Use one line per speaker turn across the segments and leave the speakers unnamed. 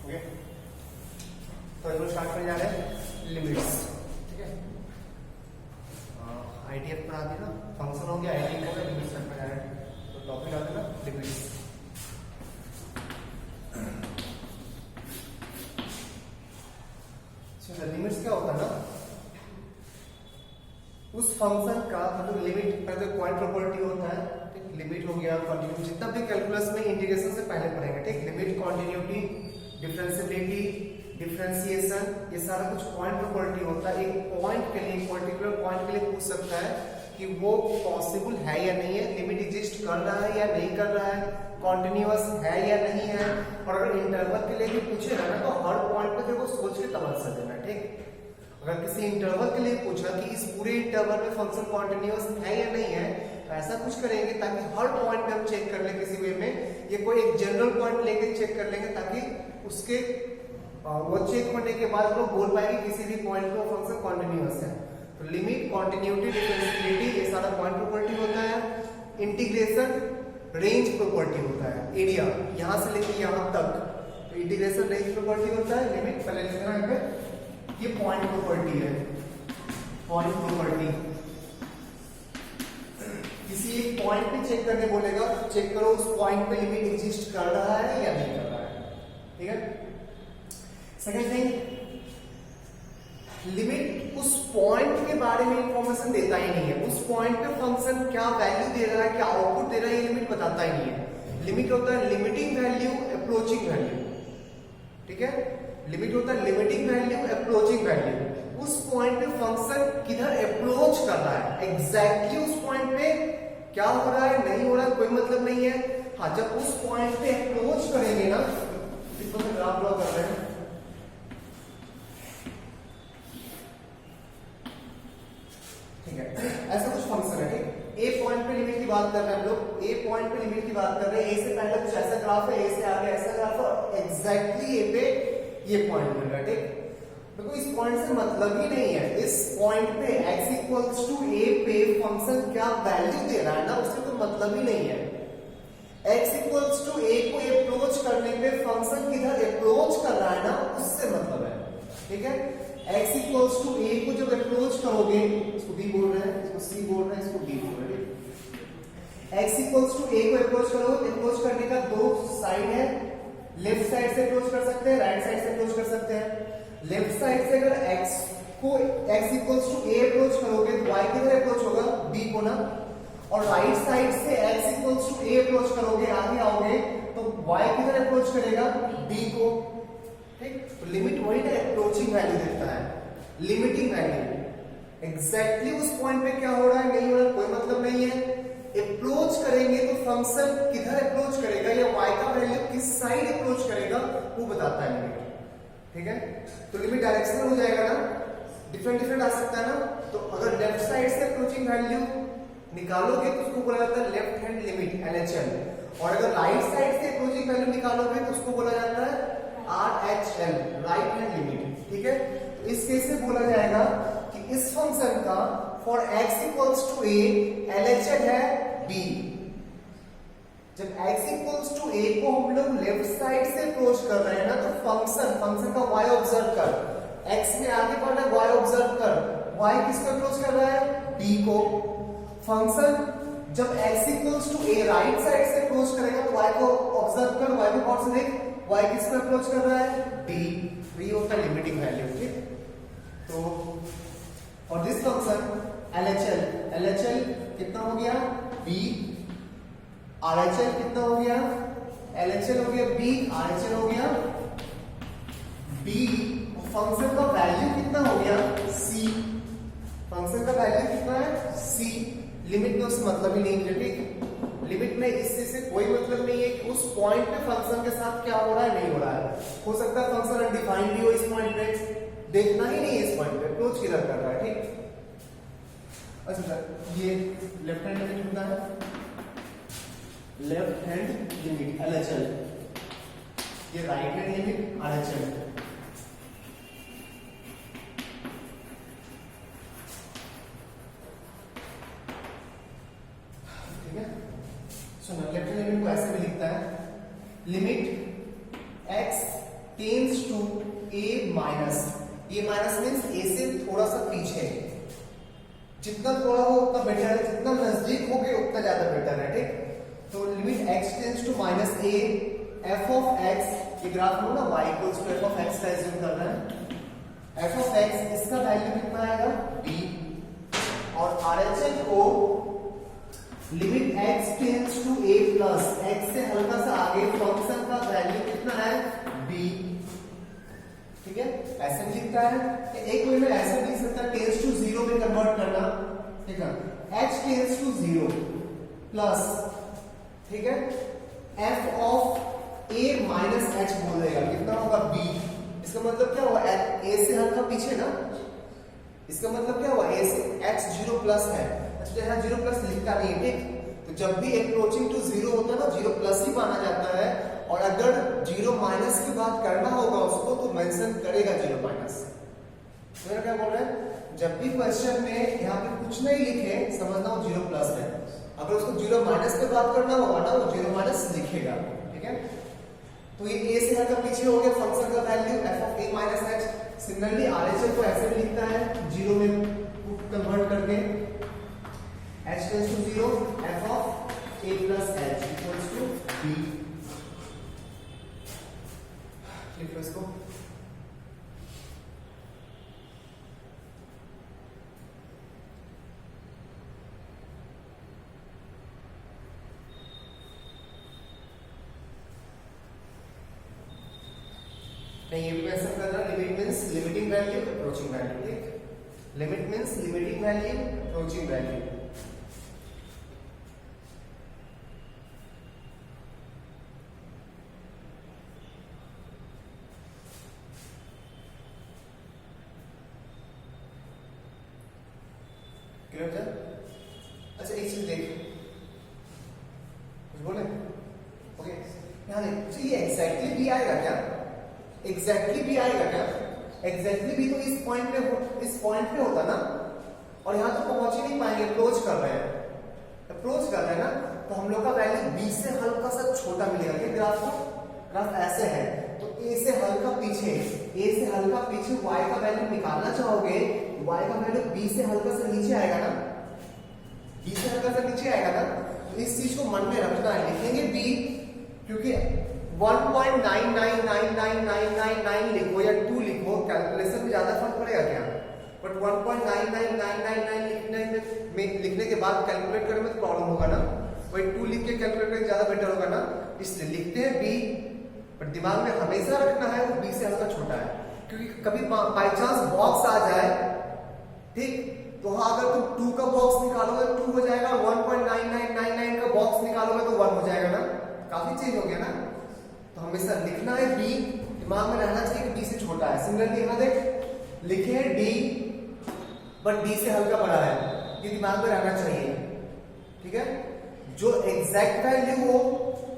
Okay, तो इसको start करने जा रहे हैं लिमिट्स। ठीक है, आईटीएफ पढ़ा दी ना, फंक्शन हो गया, आईटीएफ हो गया, लिमिट्स स्टार्ट करने जा रहे हैं। तो टॉपिक आ देना लिमिट्स। लिमिट्स क्या होता है ना, उस फंक्शन का मतलब लिमिट का जो पॉइंट प्रॉपर्टी होता है, ठीक, लिमिट हो गया, कंटिन्यूटी, जितना भी कैलकुलस में इंटीग्रेशन से पहले पढ़ेंगे, ठीक, लिमिट, कंटिन्यूटी, डिफरेंशिएबिलिटी, डिफरेंशिएशन, ये सारा कुछ पॉइंट प्रॉपर्टी होता है। एक पॉइंट के लिए, पर्टिकुलर पॉइंट के लिए पूछ सकता है कि वो पॉसिबल है या नहीं है, लिमिट एग्जिस्ट कर रहा है या नहीं कर रहा है, कॉन्टिन्यूअस है या नहीं है। और अगर इंटरवल के लिए भी पूछेगा ना, तो हर पॉइंट पे देखो सोच के तब आंसर देना, ठीक। अगर किसी इंटरवल के लिए पूछा कि इस पूरे इंटरवल में फंक्शन कॉन्टिन्यूअस है या नहीं है, तो ऐसा कुछ करेंगे ताकि हर पॉइंट पे हम चेक कर लें किसी वे में, ये कोई एक जनरल पॉइंट लेके चेक कर लेंगे, ताकि उसके वो चेक होने के बाद हम लोग बोल पाएंगे किसी भी पॉइंट पे फंक्शन कॉन्टिन्यूअस है। तो लिमिट, कॉन्टिन्यूटी, डिफरेंशिएबिलिटी, ये सारा पॉइंट प्रॉपर्टी होता है। इंटीग्रेशन रेंज प्रॉपर्टी होता है, एरिया यहां से लेके यहां तक, तो इंटीग्रेशन रेंज प्रॉपर्टी होता है। लिमिट पहले लिखना है, ये पॉइंट प्रॉपर्टी है, पॉइंट प्रॉपर्टी। किसी एक पॉइंट पे चेक करने बोलेगा, चेक करो उस पॉइंट पे लिमिट एग्जिस्ट कर रहा है या नहीं कर रहा है, ठीक है। सेकंड थिंग, लिमिट उस पॉइंट के बारे में इंफॉर्मेशन देता ही नहीं है, उस पॉइंट पे फंक्शन क्या वैल्यू दे रहा है, क्या आउटपुट दे रहा है, ये लिमिट बताता ही नहीं है। लिमिट होता है लिमिटिंग वैल्यू, अप्रोचिंग वैल्यू, ठीक है। लिमिट होता है लिमिटिंग वैल्यू, अप्रोचिंग वैल्यू। उस पॉइंट पे फंक्शन किधर अप्रोच कर रहा है, एग्जैक्टली उस पॉइंट पे क्या हो रहा है, नहीं हो रहा है, कोई मतलब नहीं है। हाँ, जब उस पॉइंट पे अप्रोच करेंगे ना, इसको मैं ग्राफ ड्रॉ कर रहे हैं, ठीक है, ऐसा कुछ फंक्शन है, ठीक। ए पॉइंट पे लिमिट की बात कर रहे हैं हम लोग, ए पॉइंट पे लिमिट की बात कर रहे हैं, ए से पहले कुछ ऐसा ग्राफ है, ए से आगे ऐसा ग्राफ है, एग्जैक्टली ए पे ये पॉइंट मिल रहा है, ठीक। देखो इस पॉइंट से मतलब ही नहीं है, इस पॉइंट पे x इक्वल्स टू a पे फंक्शन क्या वैल्यू दे रहा है ना, उससे तो मतलब ही नहीं है। x इक्वल्स टू a को अप्रोच करने पे फंक्शन किधर अप्रोच कर रहा है ना, उससे मतलब है, ठीक है। x इक्वल्स टू a को जब अप्रोच करोगे, इसको b बोल रहे हैं, इसको c बोल रहे हैं, इसको d बोल रहे हैं। x इक्वल्स टू a को अप्रोच करोगे, अप्रोच करने का दो साइड है, लेफ्ट साइड से अप्रोच कर सकते हैं, राइट साइड से अप्रोच कर सकते हैं। लेफ्ट साइड से अगर x को x equals to a approach करोगे, तो y किधर अप्रोच होगा, b को ना। और राइट साइड से x equals to a approach करोगे, आगे आओगे, तो y किधर अप्रोच करेगा, b को, ठीक। तो लिमिट वही ना अप्रोचिंग वैल्यू देता है, लिमिटिंग वैल्यू। एग्जैक्टली उस पॉइंट पे क्या हो रहा है, नहीं हो रहा है, कोई मतलब नहीं है। अप्रोच करेंगे तो फंक्शन किधर अप्रोच करेगा या y का वैल्यू किस साइड अप्रोच करेगा, वो बताता है लिमिट, ठीक है। तो लिमिट डायरेक्शनल हो जाएगा ना, डिफरेंट डिफरेंट आ सकता है ना। तो अगर लेफ्ट साइड से अप्रोचिंग वैल्यू निकालोगे तो उसको बोला जाता है लेफ्ट हैंड लिमिट, LHL। और अगर राइट साइड से अप्रोचिंग वैल्यू निकालोगे तो उसको बोला जाता है RHL, राइट हैंड लिमिट, ठीक है। तो इस केस में बोला जाएगा कि इस फंक्शन का for x equals to a LHL है b। जब x इक्वल्स टू a को हम लोग लेफ्ट साइड से अप्रोच कर रहे हैं ना, तो फंक्शन का y ऑब्जर्व कर, x में आगे बढ़ना है, y ऑब्जर्व कर, y किसको अप्रोच कर रहा है, b को। फंक्शन जब x equals to a right side से अप्रोच करेगा, तो y को ऑब्जर्व कर, y को कौन से देख, y किसको अप्रोच कर रहा है, b। तो ये होता है लिमिटिंग वैल्यू, ठीक। तो और दिस फंक्शन LHL कितना हो गया, b। RHL कितना हो गया, LHL हो गया b, RHL हो गया b। फंक्शन का वैल्यू कितना हो गया, c। फंक्शन का वैल्यू कितना है, c। लिमिट में उससे मतलब ही नहीं है, ठीक। लिमिट में इससे से कोई मतलब नहीं है कि उस पॉइंट पे फंक्शन के साथ क्या हो रहा है, नहीं हो रहा है। हो सकता है फंक्शन अनडिफाइंड भी हो इस पॉइंट पे, देखना ही नहीं है इस पॉइंट पे अप्रोच किधर कर रहा है, ठीक। अच्छा सर, ये लेफ्ट हैंड लिमिट कितना है, लेफ्ट हैंड लिमिट LHL, ये राइट हैंड लिमिट RHL। ठीक है, सुनो लेफ्ट हैंड लिमिट को ऐसे भी लिखता है, limit x tends to a minus, a minus means a से थोड़ा सा पीछे, जितना थोड़ा हो उतना बेटर है, जितना नजदीक हो गए उतना ज्यादा बेटर है, ठीक। तो limit x tends to minus A f of x, ये ग्राफ लो ना y equals to f of x का एज्यूम करना है, f ऑफ x इसका वैल्यू कितना आएगा b, और RHS को limit x tends to a plus x से हल्का सा आगे फंक्शन का वैल्यू कितना है b, ठीक है। ऐसे भी लिखता है, एक वे में ऐसे भी लिख सकता है टेंड्स टू 0 में कन्वर्ट करना, ठीक है, h टेंड्स टू 0 प्लस, ठीक है, f of a minus h बोल देगा, कितना होगा b, इसका मतलब क्या हुआ a से हल्का पीछे ना, इसका मतलब क्या हुआ a से h 0 प्लस है, अच्छा यहाँ 0 प्लस लिखता नहीं है, ठीक। तो जब भी अप्रोचिंग टू 0 होता है ना 0 प्लस ही माना जाता है, और अगर 0 माइनस की बात करना होगा उसको तो मेंशन करेगा 0 माइनस। तो क्या बोल रहे हैं, जब भी क्वेश्चन में यहाँ पे कुछ नहीं लिखे समझना वो 0 प्लस है, अगर उसको 0 माइनस पे बात करना होगा ना वो 0 माइनस लिखेगा, ठीक है। तो ये a से हल्का पीछे हो गया फंक्शन का value f of a minus h। Similarly RHS को ऐसे भी लिखता है 0 में कन्वर्ट करके, h tends to 0 f of a plus h equals to b, लिखो इसको। नहीं, ये भी ऐसा करना, limit means limiting value approaching value, ठीक। Limit means limiting value approaching value, clear है। अच्छा एक चीज देख, कुछ बोले, ओके यहाँ देख, ये एग्जैक्टली भी आएगा क्या, एग्जैक्टली भी आएगा क्या, एग्जैक्टली भी तो इस पॉइंट पे होता ना, और यहाँ तो पहुंच ही नहीं पाएंगे, अप्रोच कर रहे हैं, अप्रोच कर रहे हैं ना, तो हम लोग का वैल्यू b से हल्का सा छोटा मिलेगा, क्या ग्राफ को, ग्राफ ऐसे है तो a से हल्का पीछे, a से हल्का पीछे y का वैल्यू निकालना चाहोगे, y का वैल्यू b से हल्का सा नीचे आएगा ना, b से हल्का सा नीचे आएगा ना, तो इस चीज को मन में रखना है, लिखेंगे b, क्योंकि 1.999999 लिखो या 2 लिखो, कैलकुलेशन में ज्यादा फर्क पड़ेगा क्या, बट 1.999999 लिखने के बाद कैलकुलेट करने में तो प्रॉब्लम होगा ना, वही 2 लिख के कैलकुलेट करके ज्यादा बेटर होगा ना, इसलिए लिखते हैं b, पर दिमाग में हमेशा रखना है वो b से हल्का छोटा है, क्योंकि कभी बाई चांस बॉक्स आ जाए, ठीक, तो हाँ अगर तुम 2 का बॉक्स निकालोगे 2 हो जाएगा, 1.9999 का बॉक्स निकालोगे तो 1 हो जाएगा ना, काफी चेंज हो गया ना। तो हमेशा लिखना है b, दिमाग में रहना चाहिए कि b से छोटा है। सिमिलरली यहाँ देख लिखे हैं d, बट d से हल्का बड़ा है, ये दिमाग में रहना चाहिए, ठीक है। जो एग्जैक्ट वैल्यू हो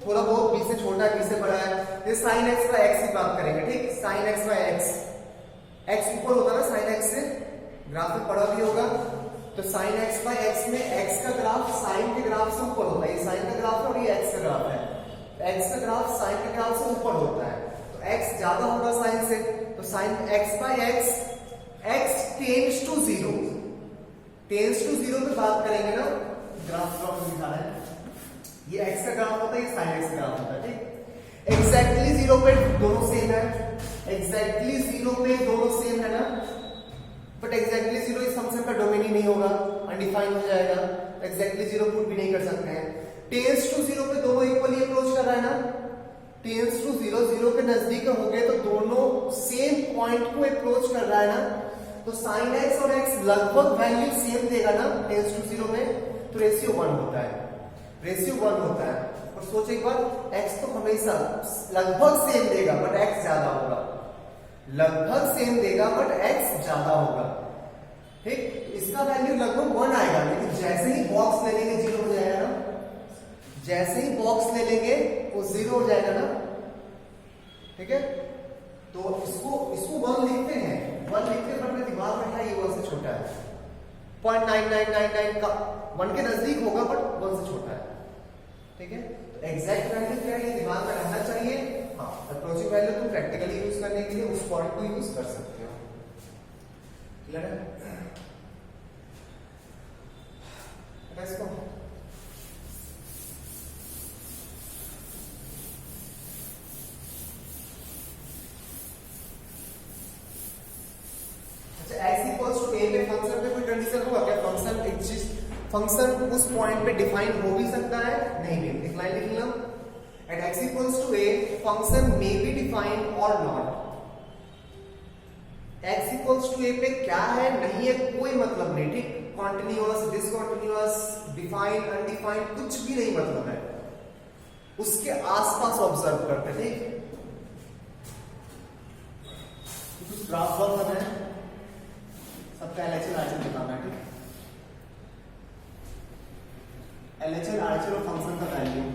थोड़ा बहुत b से छोटा है, b से बड़ा है, ये sin x बाय x की बात करेंगे, ठीक, sin x by x, x ऊपर होता है ना sin x से, ग्राफ में पढ़ा भी होगा, तो sin x बाय x में x का ग्राफ sin के ग्राफ से ऊपर होता है, ये sin का ग्राफ है और ये x का ग्राफ है, x का ग्राफ sin के ग्राफ से ऊपर होता है, तो x ज्यादा होगा sin से, तो sin x by x, x tends to 0, tends to 0 पे बात करेंगे ना, ग्राफ दिखा रहा है, ये x का ग्राफ होता है, ये sin x का ग्राफ होता है, ठीक। एग्जैक्टली 0 पे दोनों सेम है, एग्जैक्टली 0 पे दोनों सेम है ना, बट एग्जैक्टली 0 इस फंक्शन का डोमेन ही नहीं होगा, अनडिफाइंड हो जाएगा, एग्जैक्टली 0 पुट भी नहीं कर सकते हैं। टेंड्स टू 0 पे दोनों इक्वली अप्रोच कर रहा है ना, टेंड्स टू 0, 0 के नजदीक हो गए तो दोनों सेम पॉइंट को अप्रोच कर रहा है ना, तो sin x और x लगभग वैल्यू सेम देगा ना टेंड्स टू 0 में, तो रेशियो 1 होता है, रेशियो 1 होता है। और सोच एक बार, x तो हमेशा लगभग सेम देगा बट x ज्यादा होगा, लगभग सेम देगा बट x ज्यादा होगा, ठीक। इसका वैल्यू लगभग 1 आएगा, लेकिन जैसे ही बॉक्स ले लेंगे 0 हो जाएगा ना, जैसे ही बॉक्स ले लेंगे वो 0 हो जाएगा ना, ठीक है। तो इसको 1 लिखते हैं, 1 लिखते हैं, अपने दिमाग में है ये 1 से छोटा है, 0.9999 का 1 के नजदीक होगा बट 1 से छोटा है, ठीक है। तो एग्जैक्ट वैल्यू क्या है ये दिमाग में रहना चाहिए, हाँ। अप्रोचिंग वैल्यू तुम प्रैक्टिकली यूज करने के लिए उस पॉइंट को यूज कर सकते हो। क्लियर है? इसको अच्छा, x इक्वल्स टू a पे फंक्शन पे कोई कंडीशन होगा क्या? फंक्शन एग्जिस्ट, फंक्शन उस पॉइंट पे डिफाइन हो भी सकता है, नहीं भी। एक लाइन लिख लो, at x equals to a function may be defined और not. x equals to a पे क्या है नहीं है कोई मतलब नहीं, ठीक? कॉन्टिन्यूअस, डिसकंटिन्यूअस, डिफाइंड, अनडिफाइंड, कुछ भी नहीं मतलब है, उसके आसपास ऑब्जर्व करते हैं, ठीक? कुछ ग्राफ ड्रॉ करना है, सबका एलएचएल आरएचएल बताना है, ठीक? एलएचएल आरएचएल और फंक्शन का वैल्यू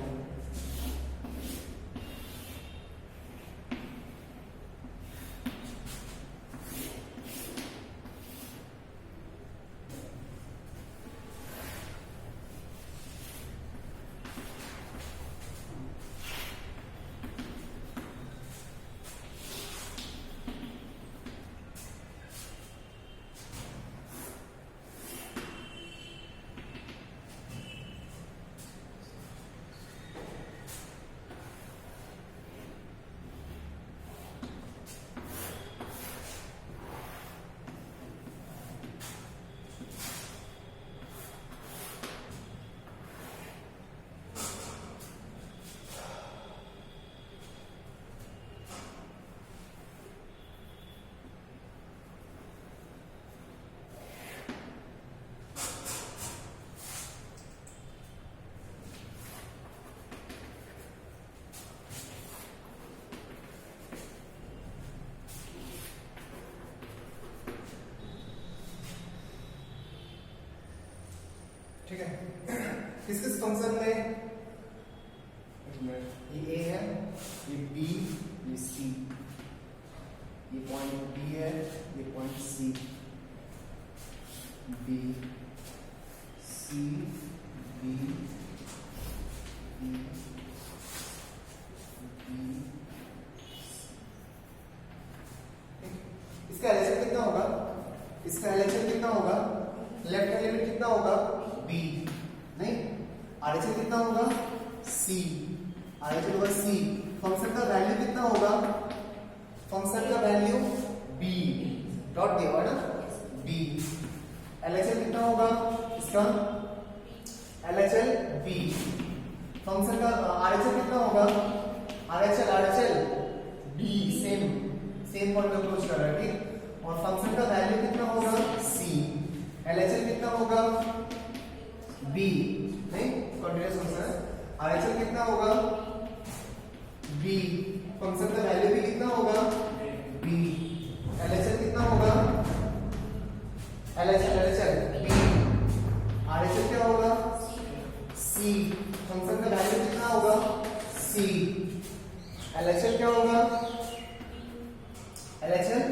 ठीक है। किस फंक्शन में ये a है, ये b, ये c, ये पॉइंट b है, ये point c, b, c, b, b, b, इसका एलएचएल कितना होगा? इसका एलएचएल कितना होगा? लेफ्ट हैंड लिमिट कितना होगा? b, नहीं, आरएचएल कितना होगा? c, आरएचएल होगा c। फंक्शन का वैल्यू कितना होगा? फंक्शन का वैल्यू b डॉट दिया ना, b। एलएचएल कितना होगा इसका? LHL b। फंक्शन का आरएचएल कितना होगा? RHL b, same point approach कर रहा है, ठीक? और फंक्शन का वैल्यू कितना होगा? c। एलएचएल कितना होगा? b, नहीं, कंटीन्यूअस फंक्शन है। आरएचएल कितना होगा? b। फंक्शन का वैल्यू भी कितना होगा? b। एलएचएल कितना होगा? LHL b। आरएचएल क्या होगा? c। फंक्शन का वैल्यू कितना होगा? c। एलएचएल क्या होगा? एलएचएल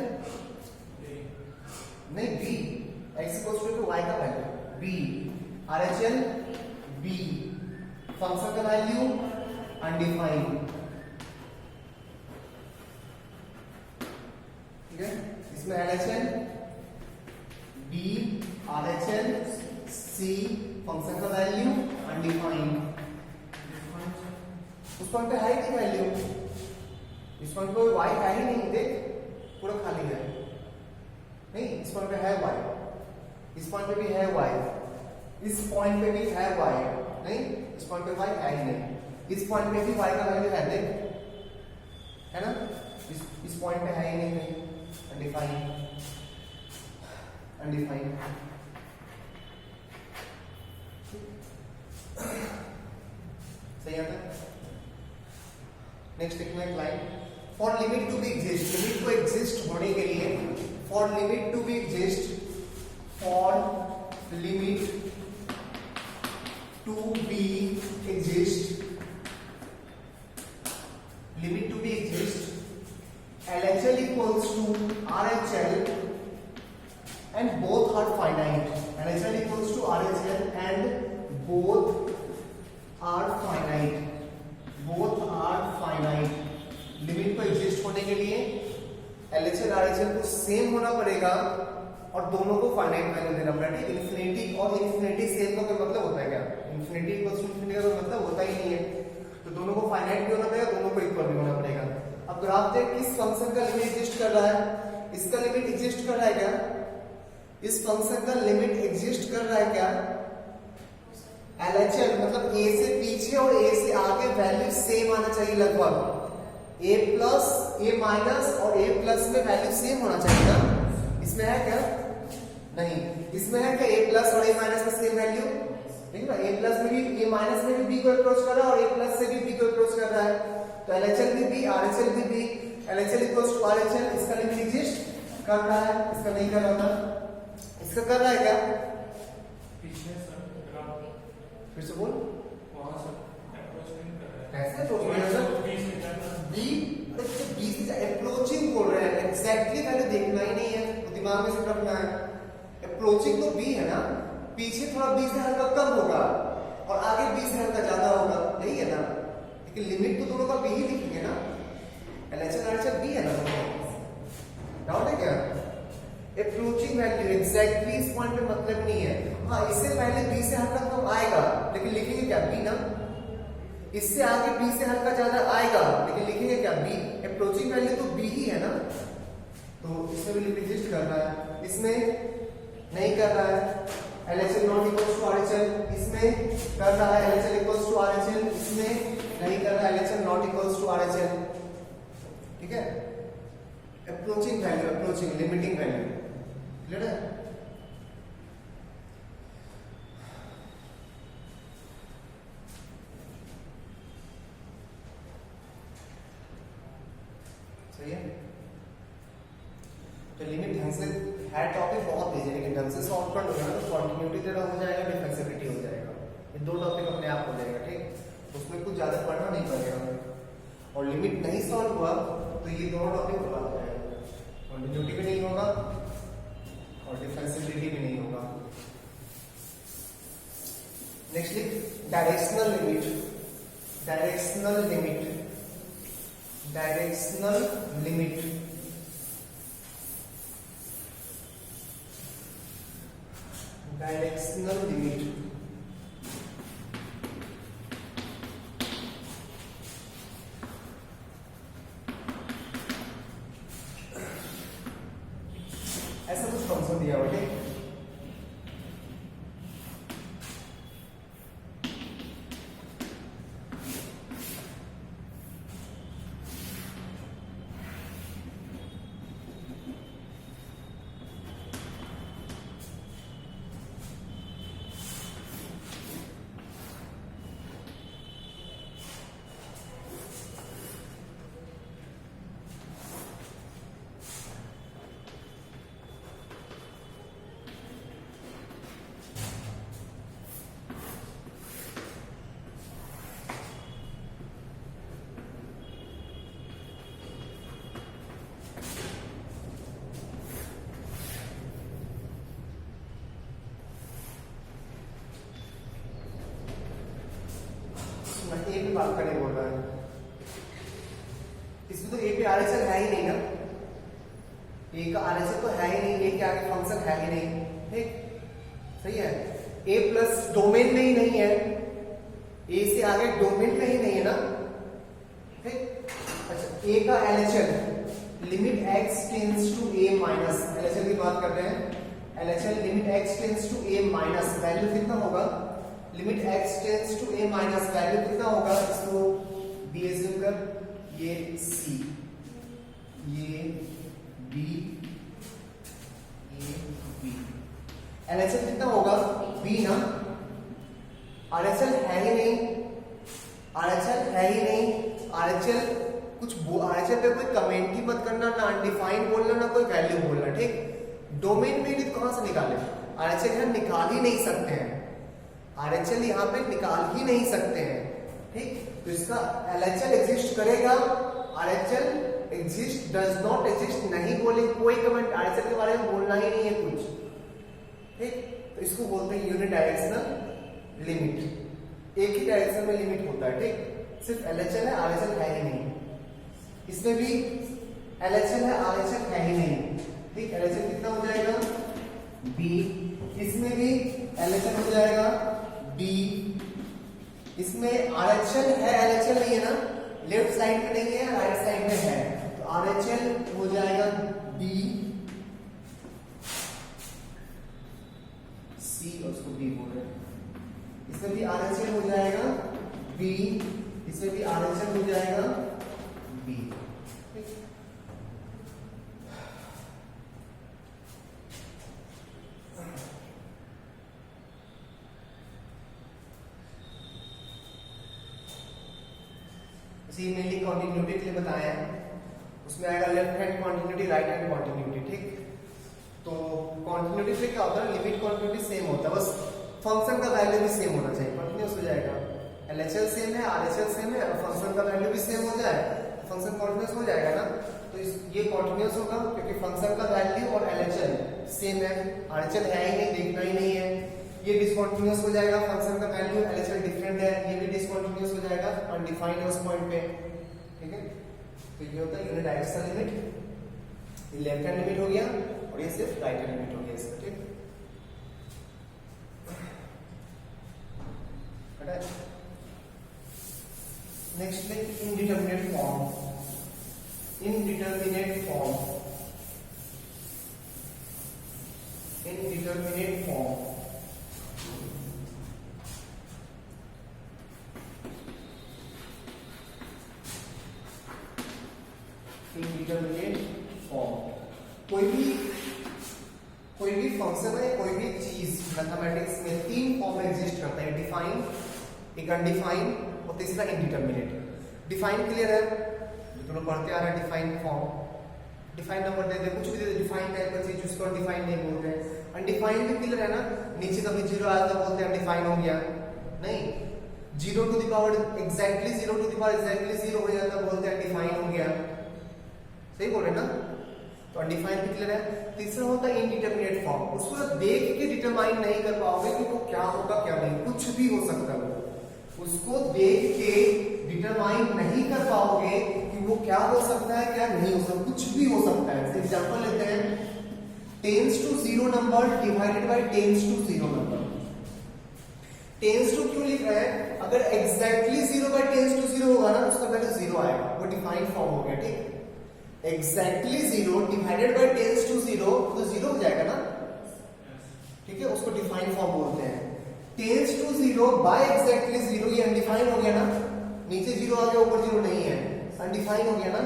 नहीं, b। x equals to y का value b, RHL b। Function का वैल्यू अनडिफाइंड, ठीक है? इसमें LHL b, RHL c, function का वैल्यू अनडिफाइंड। उस पॉइंट पे है ही नहीं वैल्यू, इस पॉइंट पे y है ही नहीं, देख पूरा खाली है, नहीं, इस पॉइंट पे है y, इस पॉइंट पे भी है y, इस पॉइंट पे भी है y, नहीं, इस पॉइंट पे y है ही नहीं, इस पॉइंट पे भी y का वैल्यू है, देख, है ना? इस पॉइंट पे है ही नहीं, अनडिफाइंड, अनडिफाइंड। सही आता है? नेक्स्ट एक line, for limit to be exist, limit को एग्जिस्ट होने के लिए, for limit to be exist, for limit to be exist, limit to be exist, LHL equals to RHL and both are finite. LHL equals to RHL and both are finite. Both are finite. Limit को exist होने के लिए LHL RHL को same होना पड़ेगा और दोनों को फाइनाइट वैल्यू देना पड़ेगा। ठीक, इन्फिनिटी और इन्फिनिटी सेम का कोई मतलब होता है क्या? इन्फिनिटी इक्वल्स टू इन्फिनिटी का कोई मतलब होता ही नहीं है। तो दोनों को फाइनाइट भी होना पड़ेगा, दोनों को इक्वल भी होना पड़ेगा। अब ग्राफ देख, किस फंक्शन का लिमिट एग्जिस्ट कर रहा है? इसका लिमिट एग्जिस्ट कर रहा है क्या? इस फंक्शन का लिमिट एग्जिस्ट कर रहा है क्या? LHL मतलब a से पीछे और a से आगे वैल्यू सेम आना चाहिए लगभग। a प्लस a माइनस और a प्लस में वैल्यू सेम होना चाहिए ना? इसमें है क्या? नहीं। इसमें है क्या a प्लस और a माइनस में सेम वैल्यू? ठीक है, a प्लस में भी a माइनस में भी b को अप्रोच कर रहा है और a प्लस से भी b को अप्रोच कर रहा है। तो LHL भी b, RHL भी b, LHL equals to RHL। इसका लिमिट एग्जिस्ट कर रहा है, इसका नहीं कर रहा था। इसका कर रहा है क्या?
पीछे सर
फिर से बोल।
वहां से अप्रोच नहीं कर रहा है।
कैसे अप्रोच कर रहा है? b से अप्रोचिंग बोल रहे हैं, एग्जैक्टली वैल्यू देखना ही नहीं है, तो दिमाग में से रखना है। अप्रोचिंग तो b है ना, पीछे थोड़ा b से हल्का कम होगा और आगे b से हल्का ज्यादा होगा, यही है ना? लेकिन लिमिट तो दोनों का b ही लिखेंगे ना। LHL RHL b है ना दोनों। डाउट है क्या? अप्रोचिंग वैल्यू एग्जैक्टली इस पॉइंट पे मतलब नहीं है। हाँ, इससे पहले b से हल्का कम आएगा लेकिन लिखेंगे क्या? b ना। इससे आगे b से हल्का ज्यादा आएगा लेकिन लिखेंगे क्या? b। अप्रोचिंग वैल्यू तो b ही है ना, तो इसमें भी लिमिट एग्जिस्ट कर रहा है, इसमें नहीं कर रहा है। LHL not equals to RHL इसमें कर रहा है, LHL इक्वल्स टू RHL इसमें नहीं कर रहा है, LHL not equals to RHL। ठीक है, approaching value, approaching limiting value, clear है? सही है। तो लिमिट ढंग से है, टॉपिक बहुत इजी, लेकिन ढंग से सॉल्व कर लोगे ना तो कॉन्टिन्यूटी तेरा हो जाएगा, डिफरेंशिएबिलिटी हो जाएगा, ये दो टॉपिक अपने आप हो जाएगा। ठीक, उसमें कुछ ज्यादा पढ़ना नहीं पड़ेगा। और लिमिट नहीं सॉल्व हुआ तो ये दोनों टॉपिक बर्बाद हो जाएगा, कॉन्टिन्यूटी भी नहीं होगा और डिफरेंशिएबिलिटी भी नहीं होगा। नेक्स्ट लिख directional limit, directional limit, directional limit, directional limit. ऐसा कुछ फंक्शन दिया हुआ है, ए पे बात करने बोल रहा है, इसमें तो ए पे RHL है ही नहीं ना, ए का RHL तो है ही नहीं, ए के आगे फंक्शन है ही नहीं। ठीक, सही है। ए प्लस डोमेन में ही नहीं है, ए से आगे डोमेन में ही नहीं है ना। ठीक, अच्छा, ए का LHL limit x tends to a minus, LHL की बात कर रहे हैं, LHL limit x tends to a minus, value कितना होगा? Limit x tends to a minus, value कितना होगा? इसको b एज्यूम कर, ये c, ये b, ये b, LHL कितना होगा? b ना। RHL है ही नहीं, RHL है ही नहीं, RHL कुछ RHL पे कोई कमेंट ही मत करना, ना अनडिफाइंड बोलना, ना कोई वैल्यू बोलना। ठीक, डोमेन में कहां से निकाले? RHL हम निकाल ही नहीं सकते हैं, RHL यहाँ पे निकाल ही नहीं सकते हैं। ठीक, तो इसका LHL एग्जिस्ट करेगा, RHL exist does not exist नहीं बोले, कोई कमेंट RHL के बारे में बोलना ही नहीं है कुछ। ठीक, तो इसको बोलते हैं यूनिट डायरेक्शनल लिमिट, एक ही डायरेक्शन में लिमिट होता है। ठीक, सिर्फ LHL है, RHL है ही नहीं। इसमें भी LHL है, RHL है ही नहीं, ठीक। LHL कितना हो जाएगा B, इसमें भी LHL हो जाएगा B, इसमें RHL है, LHL नहीं है ना, लेफ्ट साइड में नहीं है, राइट साइड में है, तो RHL हो जाएगा B, C और उसको B बोल रहे हैं, इसमें भी RHL हो जाएगा B, इसमें भी RHL हो जाएगा B। मेनली कॉन्टिन्यूटी के लिए बताया है, उसमें आएगा left hand continuity, right hand continuity, ठीक। तो कॉन्टिन्यूटी से क्या होता है, लिमिट कॉन्टिन्यूटी सेम होता है, बस फंक्शन का वैल्यू भी सेम होना चाहिए, कंटिन्यूस हो जाएगा। LHL सेम है, RHL सेम है, और फंक्शन का वैल्यू भी सेम हो जाए, फंक्शन कॉन्टिन्यूस हो जाएगा ना, तो ये कॉन्टिन्यूस होगा क्योंकि फंक्शन का वैल्यू और LHL सेम है, RHL है ही नहीं, देखना ही नहीं है। ये डिसकंटिन्यूअस हो जाएगा, फंक्शन का वैल्यू LHL डिफरेंट है, ये भी डिसकंटिन्यूअस हो जाएगा, अनडिफाइंड है उस पॉइंट पे, ठीक है। तो ये होता है यूनिट डायरेक्शनल लिमिट, ये लेफ्ट हैंड लिमिट हो गया और ये सिर्फ राइट हैंड लिमिट हो गया इसका, ठीक। नेक्स्ट में indeterminate form, indeterminate form, indeterminate form. Indeterminate form, कोई भी फंक्शन है, कोई भी चीज मैथमेटिक्स में तीन फॉर्म में एग्जिस्ट करता है, डिफाइन, एक अनडिफाइन और तीसरा इनडिटरमिनेट। डिफाइन क्लियर है, जो तुम लोग पढ़ते आ रहे हैं, डिफाइन फॉर्म, डिफाइन नंबर दे दे, कुछ भी दे दे, डिफाइन टाइप का चीज उसको डिफाइन नहीं बोलते हैं। अनडिफाइंड भी क्लियर है ना, नीचे कभी जीरो आया तो बोलते हैं अनडिफाइन हो गया, नहीं, 0 to the power exactly 0 to the power exactly 0 हो जाता बोलते हैं अनडिफाइन हो गया, सही बोल रहे ना। तो अनडिफाइंड भी क्लियर है। तीसरा होता है इनडिटरमिनेट फॉर्म, उसको देख के डिटरमाइन नहीं कर पाओगे कि वो क्या होगा क्या नहीं, कुछ भी हो सकता है, उसको देख के डिटरमाइन नहीं कर पाओगे कि वो क्या हो सकता है क्या नहीं हो सकता, कुछ भी हो सकता है। एग्जांपल लेते हैं, tends to 0 number divided by tends to 0 number. Tends to क्यों लिख रहे हैं, अगर एग्जैक्टली 0 बाय टेंस टू 0 होगा ना, उसका वैल्यू 0 आएगा, वो डिफाइंड फॉर्म हो गया, ठीक। Exactly 0 divided by tends to 0 तो 0 हो जाएगा ना, ठीक है, उसको डिफाइंड फॉर्म बोलते हैं। टेंस टू 0 बाय एग्जैक्टली 0 ये अनडिफाइंड हो गया ना, नीचे 0 आ गया ऊपर 0 नहीं है, अनडिफाइंड हो गया ना।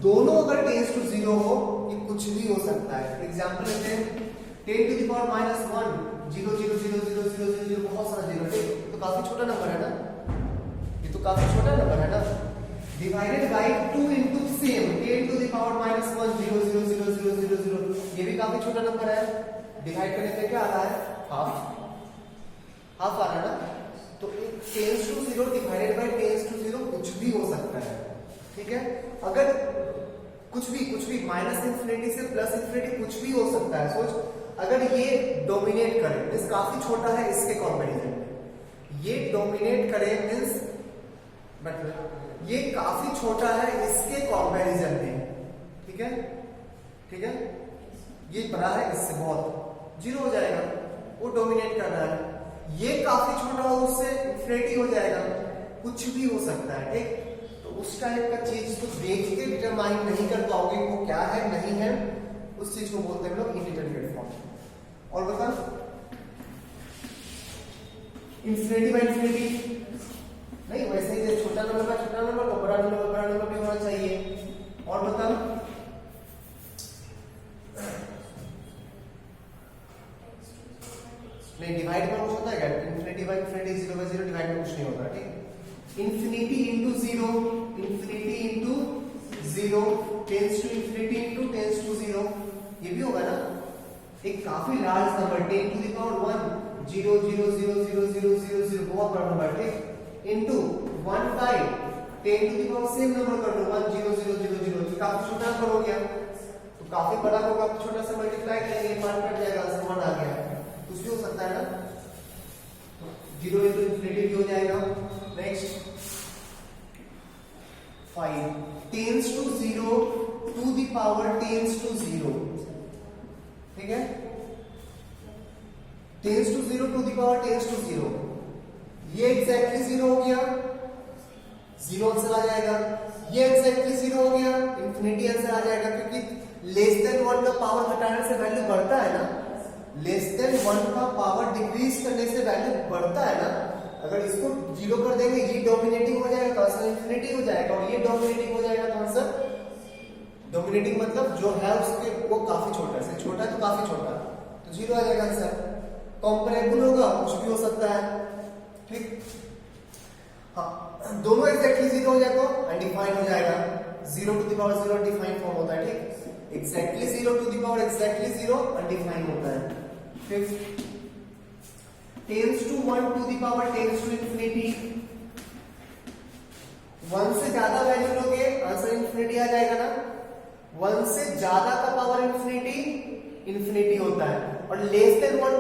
दोनों अगर टेंस टू 0 हो, ये कुछ भी हो सकता है। एग्जांपल लेते हैं, 10 टू द पावर -1 0 0 0 0 0 0 0 बहुत सारा 0, ठीक, तो काफी छोटा नंबर है ना, ये तो काफी छोटा नंबर है ना। Divided by 2 into same 10 to the power -1 0 0 0 0 0 0, ये भी काफी छोटा नंबर है। डिवाइड करने पे क्या आ रहा है, हाफ आ रहा है ना। तो tends to 0 divided by tends to 0 कुछ भी हो सकता है, ठीक है। अगर कुछ भी माइनस इंफिनिटी से प्लस इंफिनिटी कुछ भी हो सकता है। सोच, अगर ये डोमिनेट करे मींस काफी छोटा है इसके कंपैरिजन में, ये डोमिनेट करे मींस मतलब ये काफी छोटा है इसके कंपैरिजन में, ठीक है, ठीक है, ये बड़ा है इससे बहुत, 0 हो जाएगा, वो डोमिनेट कर रहा है। ये काफी छोटा हो उससे इंफिनिटी हो जाएगा, कुछ भी हो सकता है, ठीक। तो उस टाइप का चीज को देख के डिटरमाइन नहीं कर पाओगे वो क्या है नहीं है, उस चीज को बोलते हैं लोग इनडिटरमिनेट फॉर्म। और बता, इंफिनिटी बाय इंफिनिटी नहीं, वैसे ही छोटा नंबर का छोटा नंबर तो बड़ा नंबर भी होना चाहिए। और बता, नहीं डिवाइड में कुछ होता है क्या, infinity by infinity 0 by 0 divide में कुछ नहीं होता, ठीक। Infinity into 0, infinity into 0 tends to infinity into tends to 0, ये भी होगा ना। एक काफी large number 10 to the power 1 0 0 0 0 0 0 0 बहुत बड़ा नंबर, ठीक, into 1 by 10 to the power same number कर लो 1 0 0 0 0, तो काफी छोटा नंबर हो गया। तो काफी बड़ा को काफी छोटा से मल्टीप्लाई करेंगे, 1 कट जाएगा, आंसर 1 आ गया। कुछ भी हो सकता है ना, 0 इंटू इंफिनिटी भी हो जाएगा। Next 5 tends to 0 to the power tends to 0, ठीक है, tends to 0 to the power tends to 0, ये एग्जैक्टली 0 हो गया, 0 आंसर आ जाएगा, ये एग्जैक्टली 0 हो गया, इंफिनिटी आंसर आ जाएगा, क्योंकि लेस देन 1 का पावर घटाने से वैल्यू बढ़ता है ना, लेस देन 1 का पावर डिक्रीज करने से वैल्यू बढ़ता है ना, अगर इसको 0 कर देंगे ये डोमिनेटिंग हो जाएगा तो आंसर इंफिनिटी हो जाएगा, और ये डोमिनेटिंग हो जाएगा तो आंसर, डोमिनेटिंग मतलब जो है उसके वो काफी छोटा है, छोटा है तो काफी छोटा, तो 0 आ जाएगा आंसर, कंपैरेबल होगा कुछ भी हो सकता है, ठीक, हाँ, दोनों एग्जैक्टली 0 हो जाए तो अनडिफाइंड हो जाएगा, 0 to the power 0 defined form होता है, ठीक, exactly 0 to the power exactly 0 undefined होता है, ठीक, tends to 1 to the power tends to infinity, 1 से ज्यादा वैल्यू लोगे आंसर इंफिनिटी आ जाएगा ना, 1 से ज्यादा का पावर इंफिनिटी होता है, और less than 1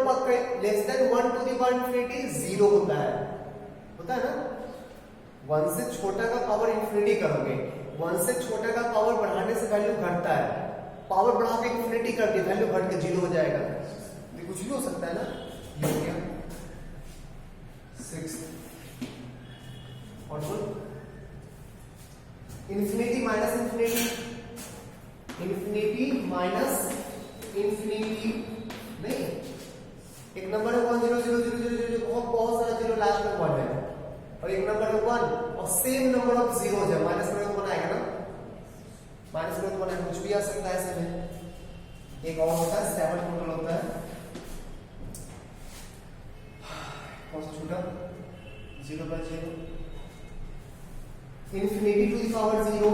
to the power infinity 0 होता है ना, 1 से छोटा का पावर इंफिनिटी करोगे, 1 से छोटा का पावर बढ़ाने से वैल्यू घटता है, पावर बढ़ा के इंफिनिटी कर दी वैल्यू घट के 0 हो जाएगा, ये कुछ भी हो सकता है ना, ये हो गया 6 और बोल इंफिनिटी माइनस इंफिनिटी नहीं, एक नंबर है 1 0 0 0 0 0 बहुत सारा 0 लास्ट में 1 है, और एक नंबर है 1 और सेम नंबर ऑफ जीरोज है, माइनस में तो 1 आएगा ना, माइनस में तो 1 कुछ भी आ सकता है ऐसे में, एक और होता है 7 टोटल होता है, कौन सा छूटा, 0 पर 0, infinity to the power 0,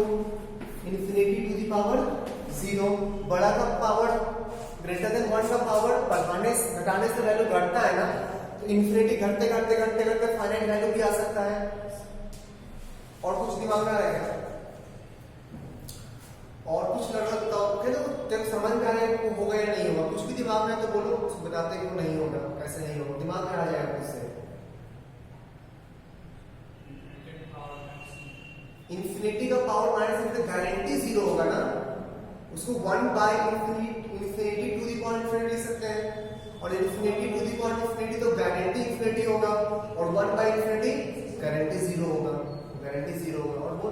infinity to the power 0, बड़ा का पावर ग्रेटर देन 1 का पावर बढ़ाने घटाने से वैल्यू घटता है ना, तो इंफिनिटी घटते घटते घटते घटते फाइनाइट वैल्यू भी आ सकता है, और कुछ दिमाग में आएगा, और कुछ लगा बताओ, जब समझ में आ रहा है होगा या नहीं होगा, कुछ भी दिमाग में है तो बोलो, बताते कि वो नहीं होगा, कैसे नहीं होगा, दिमाग में आ जाएगा उससे, इंफिनिटी का पावर माइनस इंफिनिटी गारंटी 0 होगा ना, उसको 1 by infinity to the power infinity लिख सकते हैं, और infinity to the power infinity तो गारंटी इंफिनिटी होगा, और 1 बाय इंफिनिटी गारंटी 0 होगा, गारंटी 0 होगा, और वो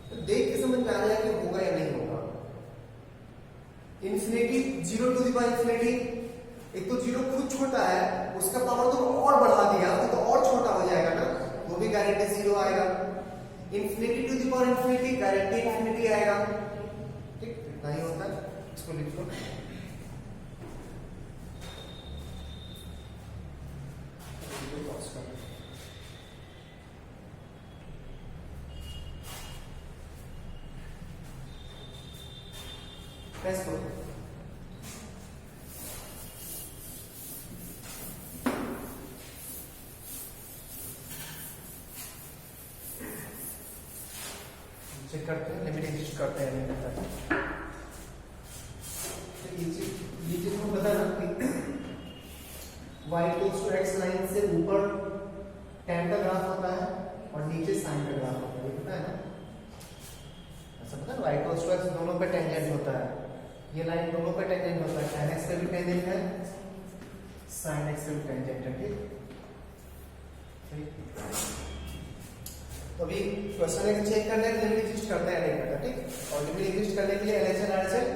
तो देख के समझ में आ जाएगा कि होगा या नहीं होगा, infinity 0 to the power infinity, एक तो 0 खुद छोटा है, उसका पावर तो और बढ़ा दिया तो और छोटा हो जाएगा ना, वो भी गारंटी 0 आएगा, infinity to the power infinity guarantee infinity आएगा, ठीक, इतना ही होता है, इसको लिख लो, प्रेस करो, चेक करते हैं, लिमिट एग्जिस्ट करते हैं, नहीं करता, तो ये चीज को पता ना कि y equals to x line से ऊपर tan का ग्राफ होता है और नीचे sin का ग्राफ होता है, ये पता है ना, ऐसा पता है, y इक्वल्स टू x दोनों पे टेंजेंट होता है, ये लाइन दोनों पे टेंजेंट होता है, tan x पे भी टेंजेंट है, sin x पे भी टेंजेंट है, ठीक, तो अभी क्वेश्चन है कि चेक करना है लिमिट एग्जिस्ट करता है नहीं करता, ठीक, और लिमिट एग्जिस्ट करने के लिए LHS RHS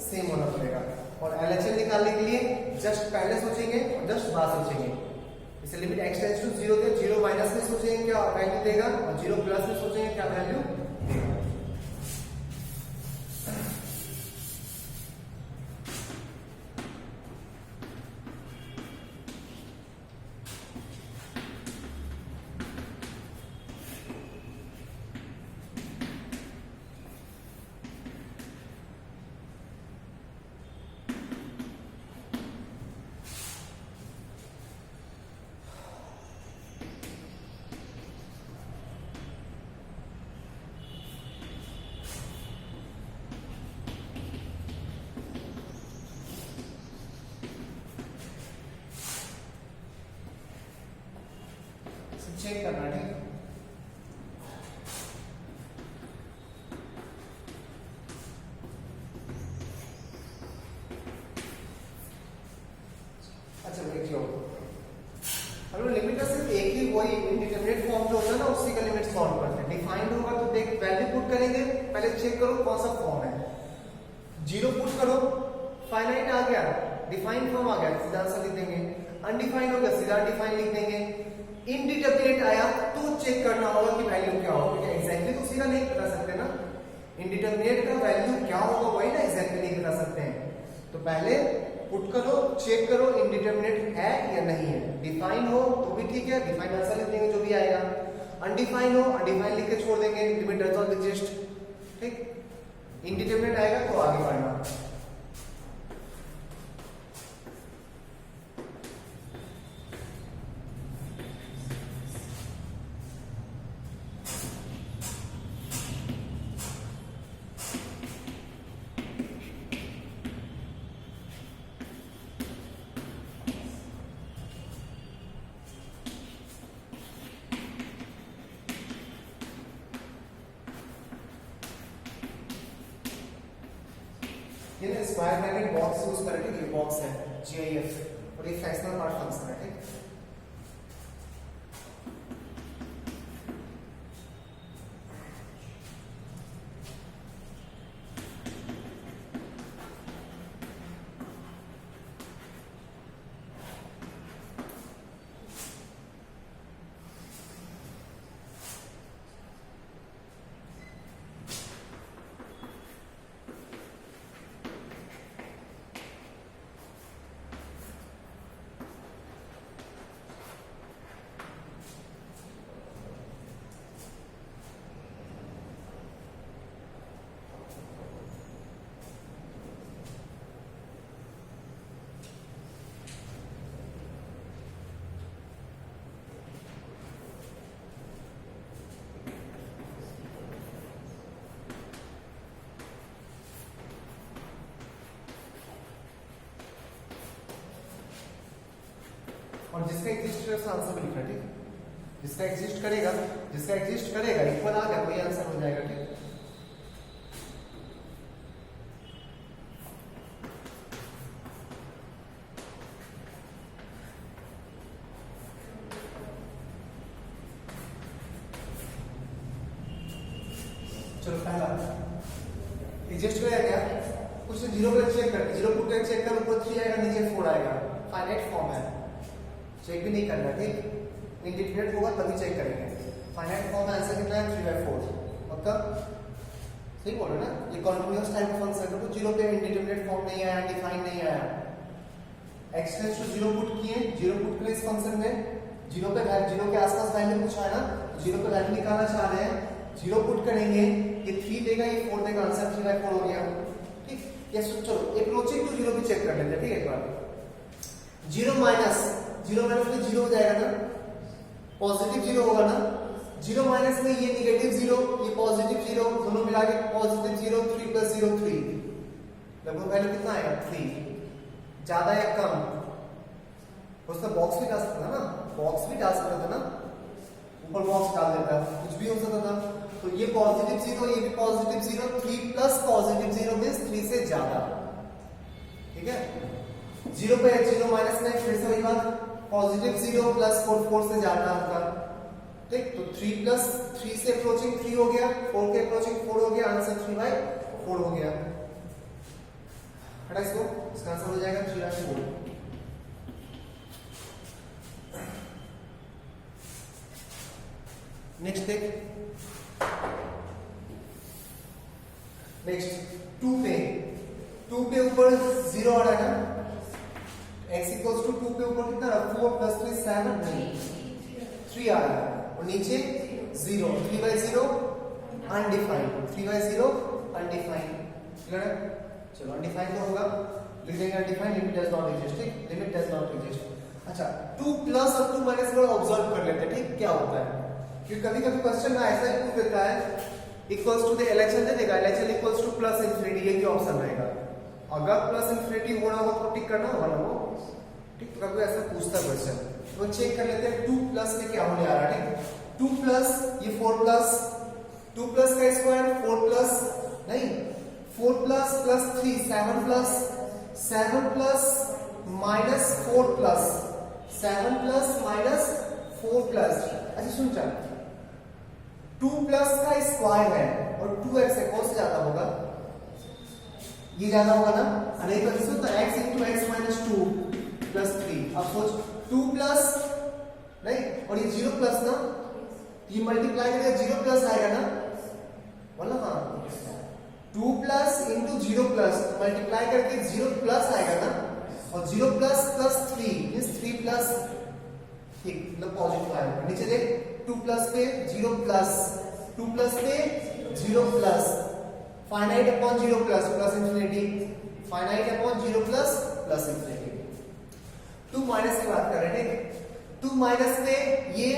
सेम होना पड़ेगा, और LHS निकालने के लिए जस्ट पहले सोचेंगे और जस्ट बाद सोचेंगे, इसे लिमिट x टेंड्स टू 0 दे, 0 माइनस में सोचेंगे क्या वैल्यू देगा, और 0 प्लस में सोचेंगे क्या वैल्यू देगा, चेक करना, ठीक, चेक करो कौन सा फॉर्म है। जीरो पुट करो, फाइनाइट आ गया, डिफाइन फॉर्म आ गया, सीधा आंसर लिख देंगे। अनडिफाइंड हो गया, सीधा डिफाइन लिख देंगे। इनडिटरमिनेट आया तो चेक करना होगा कि वैल्यू क्या होगा, क्योंकि एग्जैक्टली तो सीधा नहीं बता सकते ना। इनडिटरमिनेट का वैल्यू क्या होगा वही ना एग्जैक्टली नहीं बता सकते हैं। तो पहले पुट करो, चेक करो इनडिटरमिनेट है या नहीं है। डिफाइन हो तो भी ठीक है, डिफाइन आंसर लिख देंगे जो भी आएगा। अनडिफाइन हो, अनडिफाइन लिख के छोड़ देंगे, लिमिट डज नॉट एग्जिस्ट। ठीक, इनडिटरमिनेट आएगा तो आगे बढ़ना। ये ना स्क्वायर ब्रैकेट बॉक्स यूज करके, ये बॉक्स है GIF और ये फ्रैक्शनल पार्ट फंक्शन है। ठीक, और जिसका एग्जिस्ट करेगा उसका आंसर भी लिखना। ठीक, जिसका एग्जिस्ट करेगा, जिसका एग्जिस्ट करेगा इक्वल आ गया, वही आंसर हो जाएगा। ठीक, चलो पहला एग्जिस्ट करेगा क्या, कुछ जीरो पे चेक कर, जीरो पुट करके चेक कर, ऊपर 3 आएगा नीचे 4 आएगा, फाइनाइट फॉर्म है, चेक भी नहीं करना। ठीक, इंडिटरमिनेट होगा तभी चेक करेंगे। फाइनाइट फॉर्म में आंसर कितना है 3/4 पक्का, सही बोल रहे ना। ये कॉन्टिन्यूअस टाइप फंक्शन है तो जीरो पे इंडिटरमिनेट फॉर्म नहीं आया, डिफाइन नहीं आया। x tends to zero put किए, जीरो पुट के इस फंक्शन में जीरो पे जीरो के आसपास वैल्यू पूछा है ना, जीरो पे वैल्यू निकालना चाह रहे हैं, जीरो पुट करेंगे, ये 3 देगा, ये 4 देगा, आंसर 3/4 हो गया। ठीक, ये चलो अप्रोचिंग टू जीरो भी चेक कर लेते हैं। ठीक है, एक बार जीरो माइनस में जीरो हो जाएगा ना, पॉजिटिव जीरो होगा ना, जीरो माइनस में ये निगेटिव जीरो, ये पॉजिटिव जीरो, दोनों मिला के पॉजिटिव जीरो, 3 + 0 3, लगभग वैल्यू कितना आएगा 3, ज्यादा या कम, उसमें बॉक्स भी डाल सकता था ना, बॉक्स भी डाल सकता था ना, ऊपर बॉक्स डाल देता, कुछ भी हो सकता था। तो ये पॉजिटिव जीरो, ये भी positive zero, 3 plus positive zero means 3 से ज्यादा। ठीक है, जीरो पे जीरो माइनस में फिर से वही बात, पॉजिटिव जीरो प्लस 4 से ज्यादा होगा। ठीक, तो 3 प्लस 3 से अप्रोचिंग 3 हो गया, 4 के अप्रोचिंग 4 हो गया, आंसर 3/4 हो गया। हटा इसको, इसका आंसर हो जाएगा 3/4। नेक्स्ट देख, नेक्स्ट 2 पे ऊपर 0 आ रहा है ना, x = 2 पे ऊपर कितना रहा, 4 + 3 7 नहीं 3 आ रहा है, और नीचे 0, 3/0 अनडिफाइंड, 3/0 अनडिफाइंड। क्लियर है, चलो अनडिफाइंड तो होगा, लिख देंगे undefined, limit does not exist. ठीक, लिमिट डज नॉट एग्जिस्ट। अच्छा, 2 प्लस और 2 माइनस को ऑब्जर्व कर लेते हैं। ठीक, क्या होता है, क्योंकि कभी कभी क्वेश्चन में ऐसा ही पूछ देता है, इक्वल्स टू द LHL दे देगा, LHL equals two plus infinity, ये भी ऑप्शन रहेगा। अगर प्लस इंफिनिटी होना हो तो टिक करना होगा ना वो। ठीक, तो कभी ऐसा पूछता है क्वेश्चन, तो चेक कर लेते हैं 2 प्लस में क्या होने आ रहा है। ठीक, 2 प्लस ये 4 प्लस, 2 प्लस का स्क्वायर 4 प्लस नहीं, 4 plus plus 3 7 plus, 7 plus minus 4 plus, 7 plus minus 4 plus. अच्छा सुन चल, 2 प्लस का स्क्वायर है और 2x है, कौन सा ज्यादा होगा? ये ज्यादा होगा ना? नहीं तो इसमें तो x into x minus 2 plus 3। अब सोच 2 प्लस नहीं और ये 0 प्लस ना, ये मल्टीप्लाई करेगा 0 प्लस आएगा ना, बोला हाँ 2 प्लस इंटू 0 प्लस मल्टीप्लाई करके 0 प्लस आएगा ना, और 0 प्लस प्लस 3 मींस 3 प्लस, ठीक मतलब पॉजिटिव आएगा। नीचे देख 2 प्लस पे 0 प्लस, 2 प्लस पे 0 plus, finite upon 0 plus plus infinity, finite upon 0 plus plus infinity. 2 minus की बात कर रहे हैं, ठीक 2 माइनस पे ये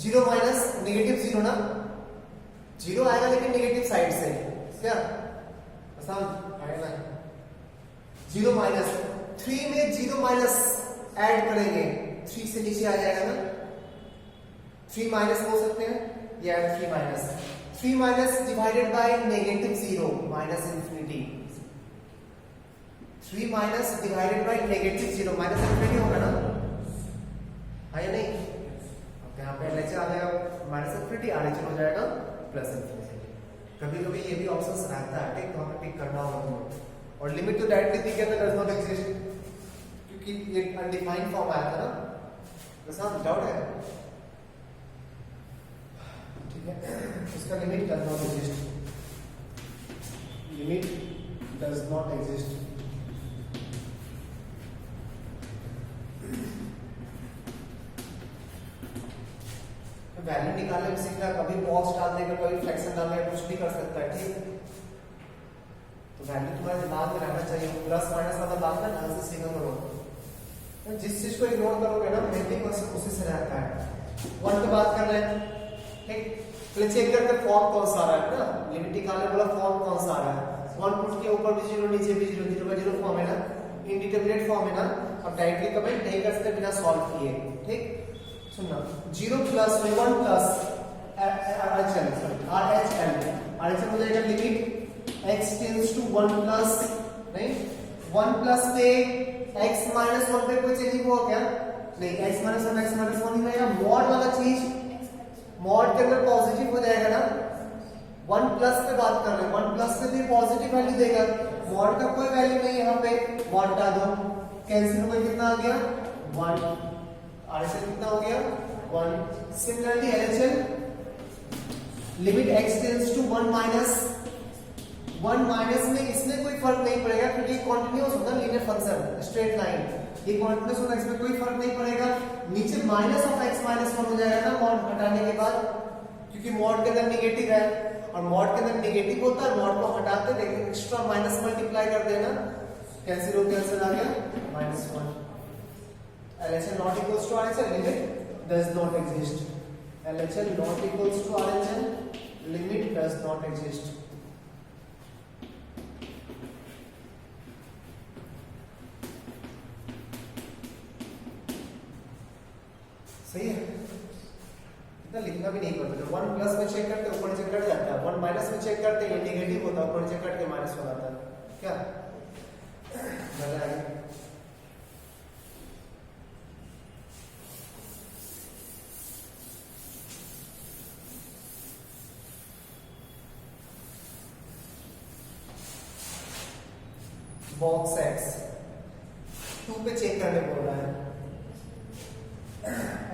0 माइनस नेगेटिव 0 ना, 0 आएगा लेकिन नेगेटिव साइड से, क्या आसान आएगा ना। 0 माइनस 3 में 0 माइनस ऐड करेंगे 3 से नीचे आ जाएगा ना, 3 माइनस बोल सकते हैं, ये 3 minus, 3 minus divided by negative 0 minus infinity, 3 minus divided by negative 0 minus infinity होगा ना, है या नहीं? यहाँ पे एलएचआर आ जाएगा माइनस इंफिनिटी, आरएचआर हो जाएगा प्लस इंफिनिटी। कभी कभी ये भी ऑप्शंस रहता है, ठीक तो हमें टिक करना होगा तो, और लिमिट तो डायरेक्टली दी गया डज नॉट एग्जिस्ट, क्योंकि ये अनडिफाइंड फॉर्म आया था ना, तो सब डाउट है, ठीक है। इसका limit does not exist, limit does not exist. Value निकालने में सीखना, कभी बॉक्स डालने का, कभी फ्रैक्शन डालने का, कुछ भी कर सकता है, ठीक। तो वैल्यू तुम्हारे दिमाग में रहना चाहिए, प्लस माइनस वाला बात ना ध्यान से सीखा करो, तो जिस चीज को इग्नोर करोगे ना मेनली क्वेश्चन उसी से रहता है। 1 पे बात कर रहे हैं, ठीक, पहले चेक करते फॉर्म कौन सा आ रहा है ना, लिमिट निकालने वाला फॉर्म कौन सा आ रहा है, 1 पुट के ऊपर भी 0 नीचे भी 0, 0 का 0 फॉर्म है ना, इंडिटरमिनेट फॉर्म है ना, अब डायरेक्टली कमेंट नहीं कर सकते बिना सॉल्व किए, ठीक। सुनना 0 प्लस में 1 प्लस RHL हो जाएगा limit x tends to 1 plus, नहीं 1 प्लस पे x माइनस 1 पे कोई चेंजिंग हुआ क्या? नहीं, x माइनस 1 x माइनस 1 ही रहेगा, मॉड वाला चीज मॉड के अंदर पॉजिटिव हो जाएगा ना, 1 प्लस पे बात कर रहे हैं, 1 प्लस से भी पॉजिटिव वैल्यू देगा, मॉड का कोई वैल्यू नहीं है यहाँ पे, 1 हटा दो, कैंसिल होकर कितना आ गया 1, RHL कितना हो गया 1। Similarly LHL limit x tends to 1 minus, 1 minus में इसमें कोई फर्क नहीं पड़ेगा क्योंकि कंटीन्यूअस होता है लीनियर फंक्शन स्ट्रेट लाइन, ये कंटीन्यूअस होता है, इसमें कोई फर्क नहीं पड़ेगा। नीचे माइनस ऑफ x माइनस 1 हो जाएगा ना मॉड हटाने के बाद, क्योंकि मॉड के अंदर नेगेटिव है और मॉड के अंदर नेगेटिव होता है, मॉड को हटाते देखिए एक्स्ट्रा माइनस मल्टीप्लाई कर देना, कैंसिल हो कैंसिल आ गया -1। LHL not equals to RHL, limit does not exist. LHL not equals to RHL, limit does not exist. सही है, इतना लिखना भी नहीं पड़ता, 1 प्लस में चेक करते ऊपर नीचे कट जाता है, 1 माइनस में चेक करते ये नेगेटिव होता है, ऊपर नीचे कट के माइनस हो जाता है, क्या मजा आएगा। बॉक्स x 2 पे चेक करने बोल रहा है,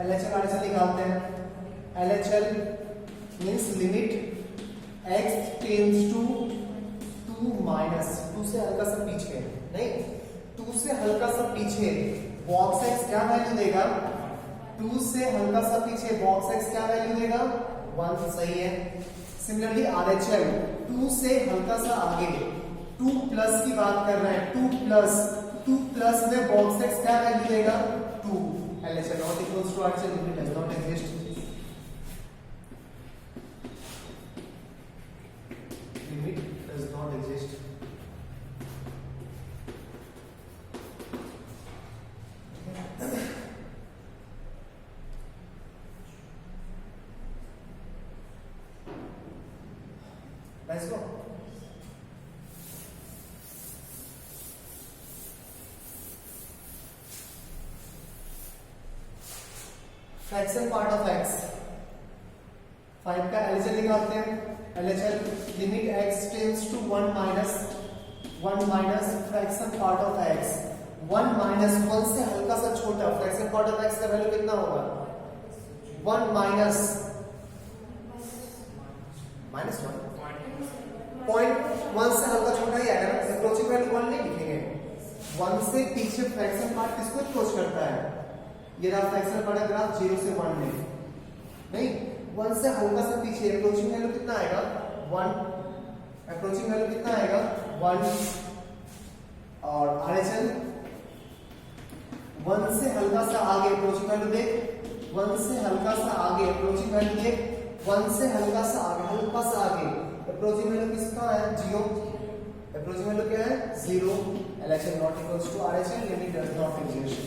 LHL RHL निकालते हैं, LHL means limit x tends to 2 minus 2 से हल्का सा पीछे, नहीं 2 से हल्का सा पीछे बॉक्स x क्या वैल्यू देगा, 2 से हल्का सा पीछे बॉक्स x क्या वैल्यू देगा 1, सही है। सिमिलरली RHL 2 से हल्का सा आगे 2 प्लस की बात कर रहे हैं, 2 प्लस में बॉक्स x क्या वैल्यू देगा 2। LHL not equals to RHL, limit does not exist, limit does not exist। Let's go। Fraction part of x, 5 का एलएचएल निकालते हैं। LHL limit x tends to 1 minus fraction part of x, 1 minus 1 से हल्का सा छोटा fraction part of x का value कितना होगा? 1 माइनस 1 पॉइंट 1 से हल्का छोटा ही आएगा ना, अप्रोचिंग वैल्यू 1 नहीं लिखेंगे। 1 से पीछे फ्रैक्शन पार्ट किसको अप्रोच करता है? ये रहा फ्रैक्शन पार्ट ग्राफ 0 से 1 में, नहीं 1 से हल्का सा पीछे अप्रोचिंग वैल्यू कितना आएगा? 1। अप्रोचिंग वैल्यू कितना आएगा? 1। और आरएचएल 1 से हल्का सा आगे अप्रोचिंग वैल्यू देख, 1 से हल्का सा आगे अप्रोचिंग वैल्यू देख, 1 से हल्का सा आगे अप्रोचिंग वैल्यू किसका है? 0। अप्रोचिंग वैल्यू क्या है? 0। LHL not equals to RHL, limit does not exist.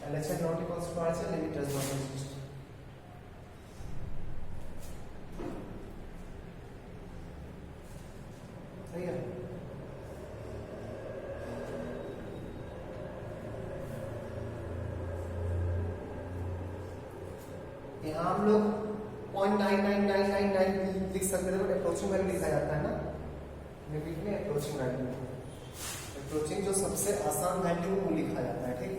LHL not equals to RHL, limit does not exist. सही है? यहाँ हम लोग 0.99999 लिख सकते हैं, अप्रोचिंग वैल्यू लिखा जाता है ना लिमिट में। अप्रोचिंग वैल्यू, अप्रोचिंग जो सबसे आसान वैल्यू वो लिखा जाता है, ठीक।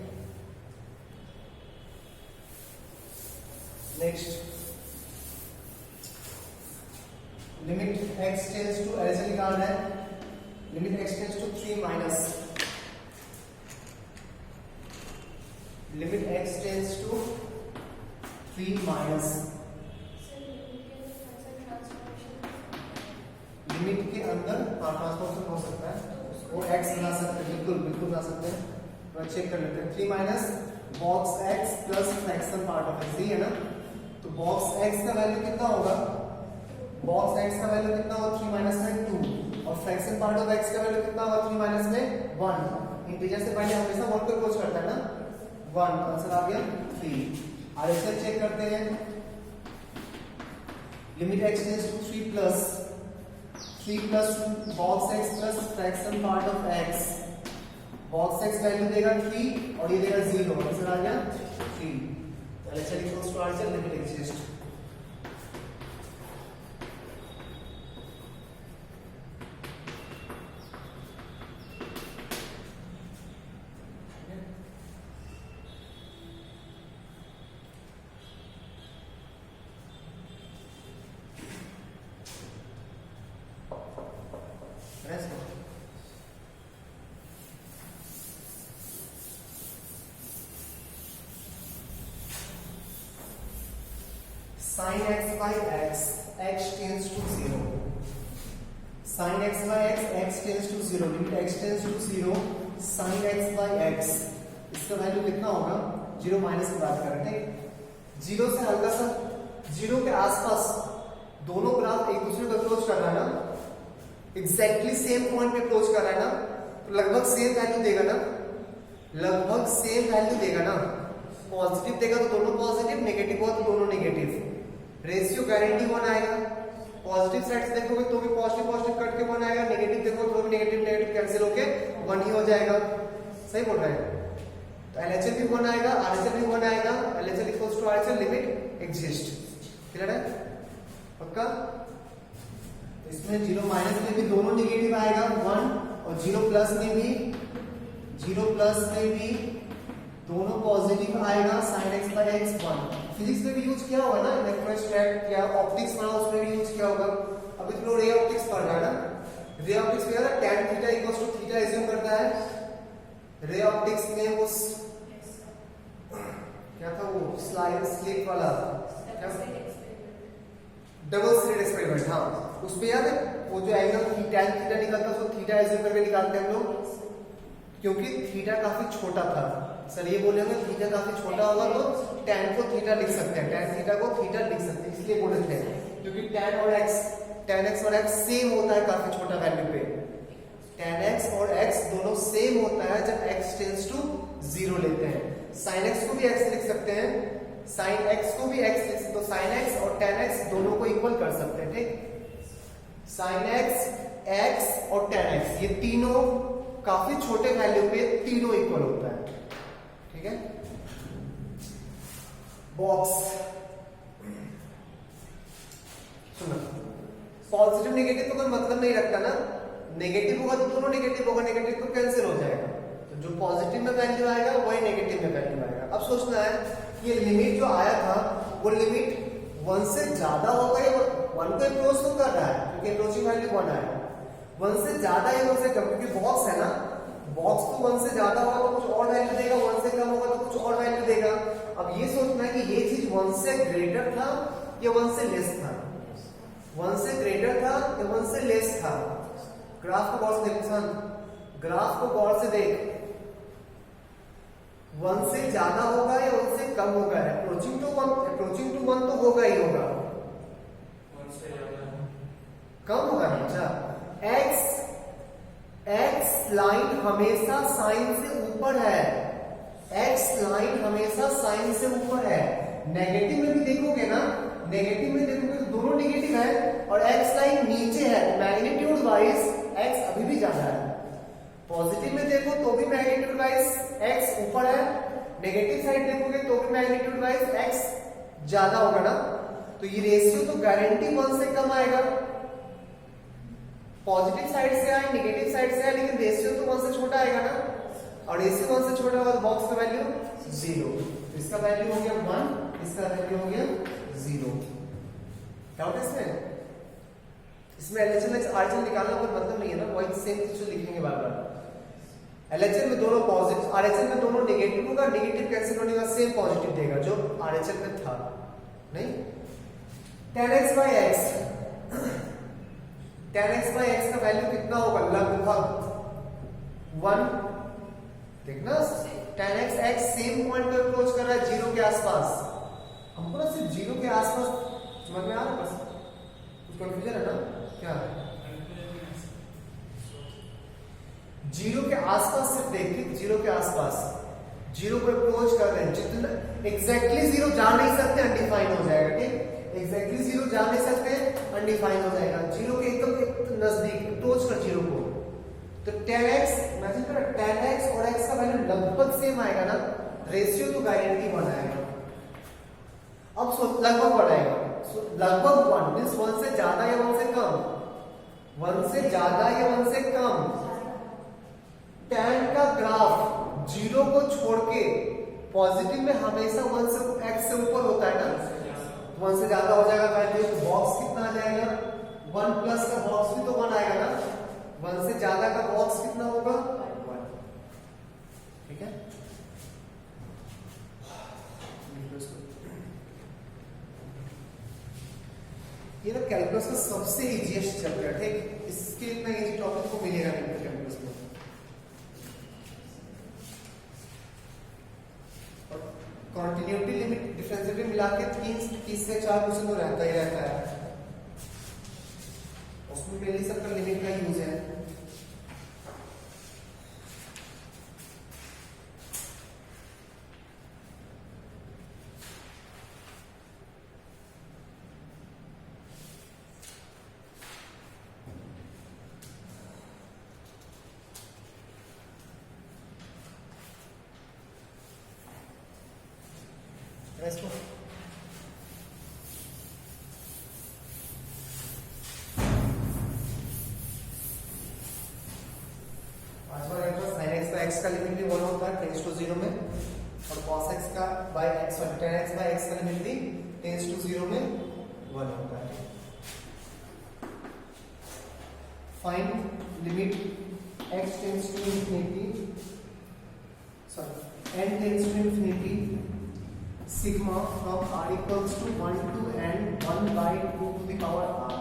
Next limit x tends to LHL निकालना है। Limit x tends to 3 minus, limit x tends to 3 minus, limit के अंदर ट्रांसफॉर्मेशन हो सकता है, वो x बना सकते हैं, बिल्कुल बना सकते हैं। तो चेक कर लेते हैं। 3 minus box x plus fraction part of x, है ना। तो बॉक्स x का वैल्यू कितना होगा? बॉक्स x का वैल्यू कितना होगा? 3 माइनस में 2। और फ्रैक्शन पार्ट ऑफ x का वैल्यू कितना होगा? 3 माइनस में 1। इंटीजर से पहले हमेशा 1 को अप्रोच करता है ना, 1। आंसर आ गया 3। आरएचएल चेक करते हैं। Limit x tends to 3 plus box x plus fraction part of x, box x value देगा 3 और ये देगा 0, आंसर आ गया 3। LHL equals to RHL, limit exist. sin x by x, x tends to 0. sin x by x, x tends to 0. Limit x tends to 0, sin x by x, इसका value कितना होगा? 0 minus की बात कर रहे हैं, 0 से हल्का सा 0 के आसपास दोनों ग्राफ एक दूसरे को अप्रोच कर रहा है ना, एग्जैक्टली सेम पॉइंट पे अप्रोच कर रहा है ना, तो लगभग सेम वैल्यू देगा ना, पॉजिटिव देगा तो दोनों पॉजिटिव, नेगेटिव हुआ तो दोनों नेगेटिव। रेशियो गारंटी 1 आएगा। पॉजिटिव साइड से देखोगे तो भी पॉजिटिव कट के 1 आएगा, नेगेटिव देखोगे तो भी नेगेटिव कैंसिल होके 1 ही हो जाएगा। सही बोल रहे हैं? तो एलएचएल भी 1 आएगा, आरएचएल भी 1 आएगा। LHL equals to RHL, limit exist. Clear है? पक्का? इसमें 0 माइनस में भी दोनों नेगेटिव आएगा 1, और 0 प्लस में भी दोनों पॉजिटिव आएगा। sin x by x 1। Physics में भी यूज किया होगा ना, इलेक्ट्रोस्टैट या ऑप्टिक्स पढ़ा उसमें भी यूज किया होगा। अभी तो रे ऑप्टिक्स पढ़ रहा है ना, रे ऑप्टिक्स में tan theta equals to theta assume करता है। रे ऑप्टिक्स में वो क्या था, वो स्लिट वाला क्या, डबल स्लिट एक्सपेरिमेंट। हाँ, उस पे याद है वो जो एंगल tan थीटा निकलता है उसको थीटा एज्यूम करके निकालते हैं हम लोग, क्योंकि थीटा काफी छोटा था। सर ये बोले होंगे थीटा काफी छोटा होगा तो tan को थीटा लिख सकते हैं, tan थीटा को थीटा लिख सकते हैं, इसलिए बोले थे क्योंकि tan x और x सेम होता है काफी छोटा वैल्यू पे। tan x और x दोनों सेम होता है जब x टेंड्स टू 0 लेते हैं। sin x को भी x लिख सकते हैं, sin x को भी x लिख सकते, तो sin x और tan x दोनों को इक्वल कर सकते हैं, ठीक। sin x, x और tan x ये तीनों काफी छोटे वैल्यू पे तीनों इक्वल होता है, ठीक है। बॉक्स पॉजिटिव नेगेटिव तो कोई मतलब नहीं रखता ना, नेगेटिव होगा तो दोनों नेगेटिव होगा, नेगेटिव तो कैंसिल हो जाएगा, तो जो पॉजिटिव में वैल्यू आएगा वही नेगेटिव में वैल्यू आएगा। अब सोचना है कि ये लिमिट जो आया था वो लिमिट 1 से ज्यादा होगा या 1 को अप्रोच तो कर रहा है क्योंकि अप्रोचिंग वैल्यू 1 आया, 1 से ज्यादा या 1 से कम, क्योंकि बॉक्स है ना, बॉक्स तो 1 से ज्यादा होगा तो कुछ और वैल्यू देगा, 1 से कम होगा तो कुछ और वैल्यू देगा। अब ये सोचना है कि ये चीज 1 से ग्रेटर था या 1 से लेस था, 1 से ग्रेटर था या 1 से लेस था। ग्राफ को गौर से देख किसान, ग्राफ को गौर से देख, 1 से ज्यादा होगा या 1 से कम होगा, अप्रोचिंग टू 1 तो होगा ही होगा,
1 से ज्यादा
कम होगा ना। अच्छा एक्स लाइन हमेशा साइन से ऊपर है, एक्स लाइन हमेशा साइन से ऊपर है। नेगेटिव में भी देखोगे ना, नेगेटिव में देखोगे तो दोनों नेगेटिव है और एक्स लाइन नीचे है, मैग्नीट्यूड वाइज एक्स अभी भी ज्यादा है। पॉजिटिव में देखो तो भी मैग्नीट्यूड वाइज एक्स ऊपर है, नेगेटिव साइड देखोगे तो भी मैग्नीट्यूड वाइज एक्स ज्यादा होगा ना, तो ये रेशियो तो गारंटी 1 से कम आएगा। पॉजिटिव साइड से आए, नेगेटिव साइड से आए, लेकिन रेशियो तो 1 से छोटा आएगा ना, और रेशियो 1 से छोटा होगा तो बॉक्स का वैल्यू 0, तो इसका वैल्यू हो गया 1, इसका वैल्यू हो गया 0। डाउट है इसमें? इसमें एलएचएम आरएचएम निकालना कोई मतलब नहीं है ना, वही सेम चीज लिखेंगे बार बार। एलएचएम में दोनों पॉजिटिव, आरएचएम में दोनों नेगेटिव होगा, नेगेटिव कैंसिल होने का सेम पॉजिटिव देगा जो आरएचएम में था नहीं। tan x by x, tan x by x का वैल्यू कितना होगा, लगभग 1। देखना tan x x same point पे अप्रोच कर रहा है 0 के आसपास, हमको ना सिर्फ 0 के आसपास समझ में आ रहा है, बस कुछ कंफ्यूजन है ना क्या? 0 के आसपास सिर्फ देखिए, 0 के आसपास 0 को अप्रोच कर रहे हैं, जितना एग्जैक्टली 0 जा नहीं सकते, अनडिफाइन हो जाएगा। ठीक, एग्जैक्टली 0 जा नहीं सकते, अनडिफाइन हो जाएगा। 0 के एकदम नजदीक अप्रोच कर 0 को, तो tan x इमेजिन करो, tan x और x का वैल्यू लगभग सेम आएगा ना, रेशियो तो गारंटी 1 आएगा। अब लगभग बढ़ाएगा, लगभग 1 मींस 1 से ज्यादा या 1 से कम, 1 से ज्यादा या 1 से कम। tan का ग्राफ 0 को छोड़ के पॉजिटिव में हमेशा 1 से x से ऊपर होता है ना, 1 से ज्यादा हो जाएगा वैल्यू, तो बॉक्स कितना आ जाएगा, 1 प्लस का बॉक्स भी तो 1 आएगा ना, 1 से ज्यादा का बॉक्स कितना होगा 1। ठीक है, ये ना कैलकुलस का सबसे इजीएस्ट चैप्टर है। ठीक, इसके इतना इजी टॉपिक को मिलेगा नहीं कैलकुलस में। और कॉन्टिन्यूटी लिमिट डिफरेंशिएबिलिटी मिला के 30 से 4 क्वेश्चन तो रहता ही रहता है, उसमें मेनली सबका लिमिट का यूज है। इसको x का लिमिट भी 1 होता है टेंड्स टू 0 में, और cos x का बाय x और tan x बाय x का लिमिट भी टेंड्स टू 0 में 1 होता है। Find limit x tends to infinity, sorry n tends to infinity sigma from r equals to 1 to n 1 by 2 to the power r।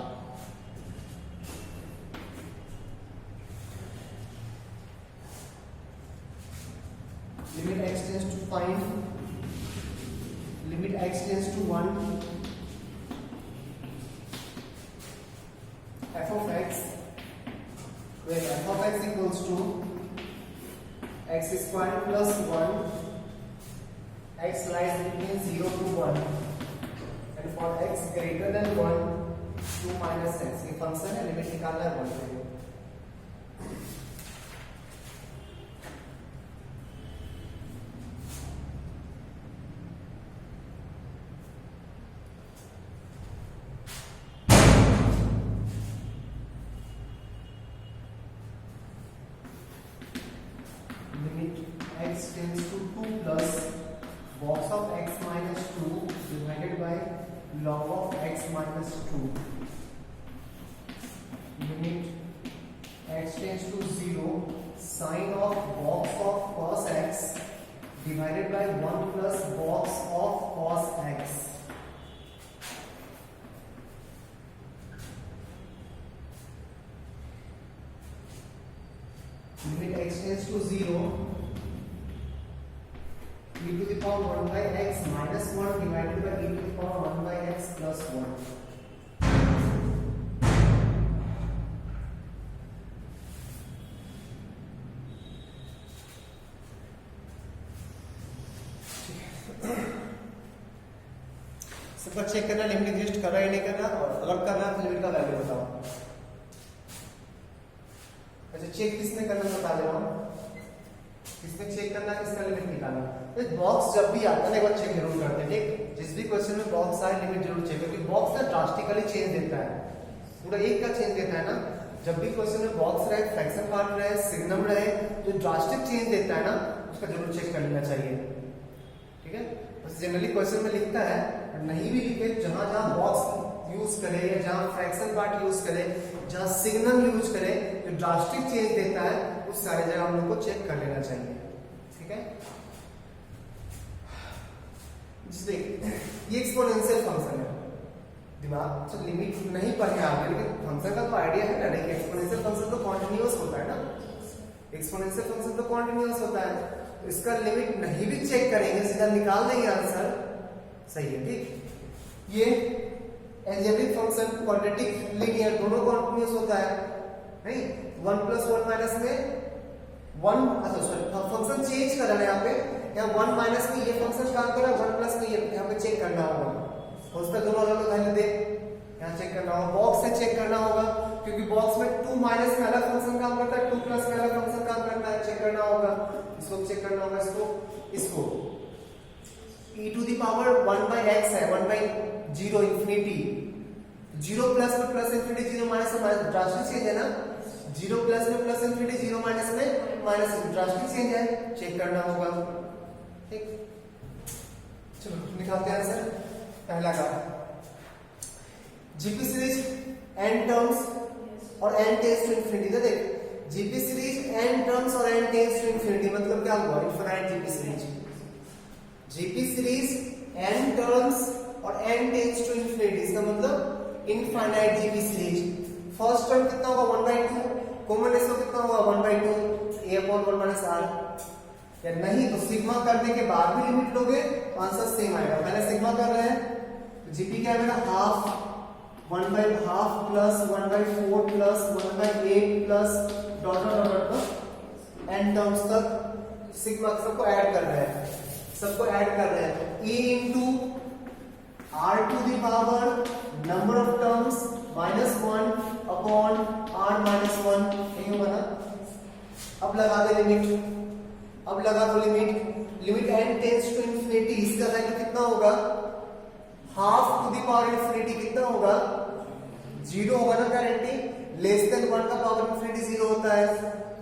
limit x tends to find limit x tends to 1 f of x, where f of x equals to x square plus 1, x lies between 0 to 1, and for x greater than 1 2 minus x, ये function है, limit निकालना है 1 पे। Limit x tends to 2 plus box of x minus 2 divided by log of x minus 2 limit x tends to 0 sine of box of cos x divided by 1 plus box of cos x limit x tends to 0 e to the power 1 by x minus 1 divided by e to the power 1 by x plus 1. सबका check करना limit exist कर रहा है नहीं कर रहा, और अगर कर रहा है तो लिमिट का वैल्यू बताओ। अच्छा चेक किसने करना बता दे रहा हूं, किसने चेक करना है, किसका लिमिट निकालना। तो बॉक्स जब भी आता है ना एक बार चेक जरूर करते हैं, ठीक। जिस भी क्वेश्चन में बॉक्स आए लिमिट जरूर चेक, क्योंकि बॉक्स ना ड्रास्टिकली चेंज देता है, पूरा एक का चेंज देता है ना। जब भी क्वेश्चन में बॉक्स रहे, फ्रैक्शन पार्ट रहे, सिग्नम रहे, जो ड्रास्टिक चेंज देता है ना उसका जरूर चेक कर लेना चाहिए, ठीक है। बस जनरली क्वेश्चन में लिखता है, नहीं भी लिखे, जहां जहां बॉक्स यूज करे या जहां फ्रैक्शन पार्ट यूज करे, जहां सिग्नम यूज करे, जो ड्रास्टिक चेंज देता है उस सारे जगह हम लोग को चेक कर लेना चाहिए, ठीक है। ये एक्सपोनेंशियल फंक्शन है, दिमाग तो लिमिट नहीं पढ़े आपने, लेकिन फंक्शन का तो आइडिया है ना। देखिए एक्सपोनेंशियल फंक्शन तो कॉन्टिन्यूअस होता है ना, एक्सपोनेंशियल फंक्शन तो कॉन्टिन्यूअस होता है, तो इसका लिमिट नहीं भी चेक करेंगे, सीधा निकाल देंगे आंसर, सही है, ठीक। ये अलजेब्रिक फंक्शन क्वाड्रेटिक लीनियर दोनों कॉन्टिन्यूअस होता है, नहीं। 1 प्लस 1 माइनस में 1, अच्छा सॉरी फंक्शन चेंज करना है यहाँ पे, या 1 माइनस में ये फंक्शन काम कर रहा है, 1 प्लस में ये यहाँ पे चेक करना होगा, हो सकता है दोनों अलग अलग वैल्यू दे, यहाँ चेक करना होगा, बॉक्स से चेक करना होगा, क्योंकि बॉक्स में 2 माइनस में अलग फंक्शन काम करता है, 2 प्लस में अलग फंक्शन काम करता है, चेक करना होगा, इसको चेक करना होगा, इसको e to the power 1 by x है, 1 by 0 इंफिनिटी, 0 प्लस में प्लस इंफिनिटी, 0 माइनस में माइनस, ड्रास्टिक चेंज है ना। 0 प्लस में प्लस इंफिनिटी, 0 माइनस में माइनस, ड्रास्टिक चेंज है, चेक करना होगा, ठीक। चलो निकालते हैं आंसर। पहला का जीपी सीरीज n टर्म्स और n टेंड्स टू इंफिनिटी, देख जीपी सीरीज n टर्म्स और n टेंड्स टू इंफिनिटी मतलब क्या हुआ, infinite GP series. GP series n terms और n टेंड्स टू इंफिनिटी, इसका मतलब infinite GP series. First term कितना होगा 1/2, कॉमन रेशियो कितना होगा 1/2, a/1 - r, या नहीं तो सिग्मा करने के बाद भी लिमिट लोगे तो आंसर सेम आएगा। पहले सिग्मा कर रहे हैं तो जीपी क्या है मेरा half, 1/2 plus 1/4 plus 1/8 plus dot dot dot n terms तक सिग्मा सबको ऐड कर रहे हैं, सबको ऐड कर रहे हैं, तो e into r to the power number of terms -1 upon r - 1, यही होगा ना। अब लगा दे लिमिट, अब लगा दो limit n tends to infinity, इसका वैल्यू कितना होगा, half to the power infinity कितना होगा, 0 होगा ना गारंटी। लेस देन 1 का पावर इंफिनिटी 0 होता है,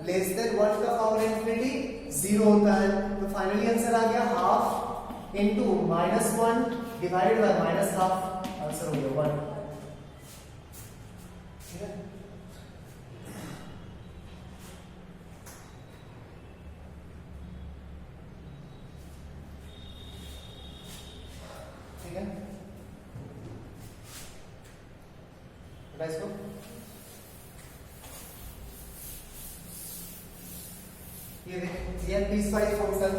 लेस देन 1 का पावर इंफिनिटी 0 होता है, तो फाइनली आंसर आ गया half into -1 divided by -half, answer हो गया 1, ठीक है। ठीक है, इसको ये देखिए, ये पीसवाइज फंक्शन,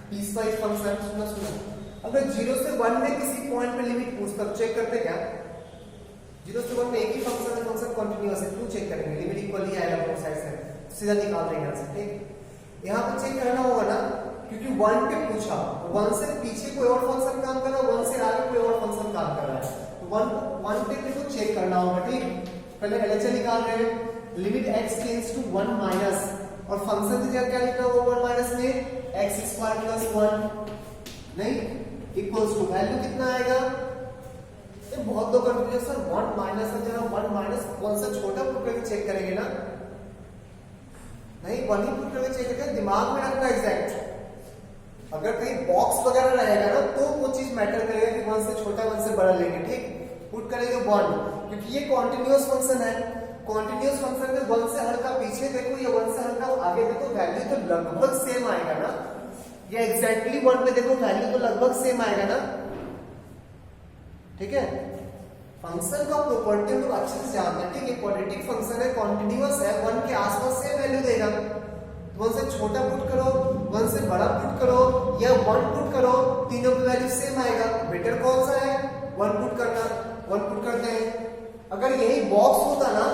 पीसवाइज फंक्शन सुना। अगर 0 से 1 में किसी पॉइंट पे लिमिट पूछता चेक करते क्या, 0 से 1 में एक ही फंक्शन है, फंक्शन कंटीन्यूअस है, क्यों चेक करेंगे, लिमिट इक्वली आएगा दोनों साइड से, सीधा निकाल देंगे आंसर, ठीक। यहाँ पे चेक करना होगा ना, क्योंकि 1 पे पूछा, 1 से पीछे कोई और फंक्शन काम कर रहा है, 1 से आगे कोई और फंक्शन काम कर रहा है, तो 1 पे तो चेक करना होगा, ठीक। पहले एलएचएस निकाल रहे हैं, limit x tends to 1 minus, और फंक्शन की जगह क्या लिखना होगा 1 माइनस में x² प्लस 1, नहीं इक्वल्स टू वैल्यू कितना आएगा, ये बहुत लोग कंफ्यूजन सर 1 माइनस है, जरा 1 माइनस कौन सा छोटा पुट करके चेक करेंगे ना, नहीं 1 ही पुट करके चेक करते हैं, दिमाग में रखना एग्जैक्ट। अगर कहीं बॉक्स वगैरह रहेगा ना तो वो चीज मैटर करेगा कि 1 से छोटा 1 से बड़ा लेंगे, ठीक। पुट करेंगे 1 क्योंकि ये कॉन्टिन्यूअस फंक्शन है। कॉन्टिन्यूअस फंक्शन में 1 से हल्का पीछे देखो या 1 से हल्का आगे देखो, वैल्यू तो लगभग सेम आएगा ना, या एग्जैक्टली 1 पे देखो वैल्यू तो लगभग सेम आएगा ना, ठीक है। फंक्शन का प्रॉपर्टी हम लोग अच्छे से जानते हैं, ठीक है। क्वाड्रेटिक फंक्शन है, कॉन्टिन्यूअस है, 1 के आसपास सेम वैल्यू देगा। 1 से छोटा पुट करो, 1 से बड़ा पुट करो या 1 पुट करो, तीनों की वैल्यू सेम आएगा। बेटर कौन सा है? 1 पुट करना। 1 पुट करते हैं। अगर यही बॉक्स होता ना,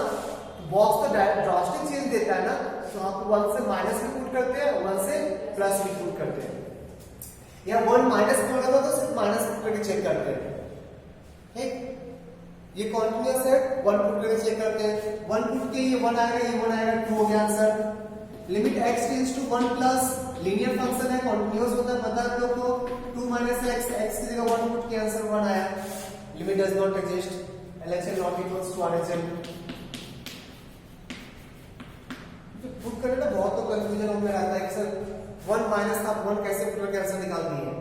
बॉक्स तो ड्रास्टिक चेंज देता है ना, तो आप 1 से माइनस भी पुट करते हैं, 1 से प्लस भी पुट करते हैं, या 1 माइनस पुट करता तो सिर्फ माइनस पुट करके चेक करते हैं, ठीक। ये कॉन्टिन्यूअस है, 1 पुट करके चेक करते हैं। 1 पुट के ये 1 आएगा, ये 1 आएगा, 2 हो गया answer. Limit x tends to 1 plus, linear function है, कॉन्टिन्यूअस होता है, पता है आप लोग को। 2 माइनस x की जगह 1 पुट किया, आंसर 1 आया। Limit does not exist, LHS not equals to RHS। तो पुट करने में बहुत तो कंफ्यूजन होने रहता है कि सर 1 माइनस था, 1 कैसे पुट करके आंसर निकाल दिए,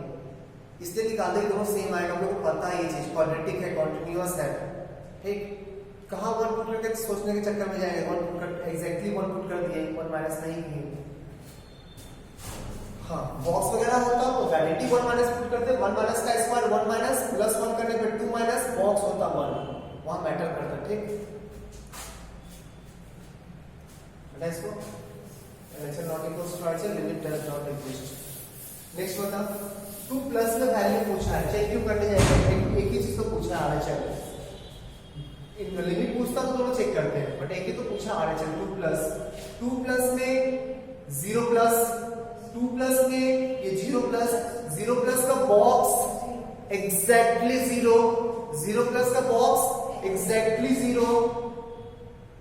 इसलिए निकाल दे दोनों सेम आएगा। हम लोग को पता है ये चीज क्वाड्रेटिक है, कॉन्टिन्यूअस है, ठीक। कहां 1 पुट करके सोचने के चक्कर में जाएंगे, 1 पुट कर एग्जैक्टली 1 पुट कर दिए, 1 माइनस नहीं किए। हाँ, बॉक्स वगैरह होता तो वैलिडिटी 1 माइनस पुट करते, 1 माइनस का स्क्वायर 1 माइनस प्लस 1 करने पे 2 माइनस, बॉक्स होता 1, वहां मैटर करता, ठीक। बता इसको LHS not equals to RHS, limit does not exist. Next बता, 2 प्लस में वैल्यू पूछा है, चेक क्यों करने जाएगा, एक ही चीज तो पूछा है RHS। इन लिमिट पूछता तो दोनों चेक करते हैं, बट एक ही तो पूछा RHS। 2 प्लस में 0 प्लस, 2 प्लस में ये 0 प्लस, 0 प्लस का बॉक्स एग्जैक्टली 0, 0 प्लस का बॉक्स एग्जैक्टली 0।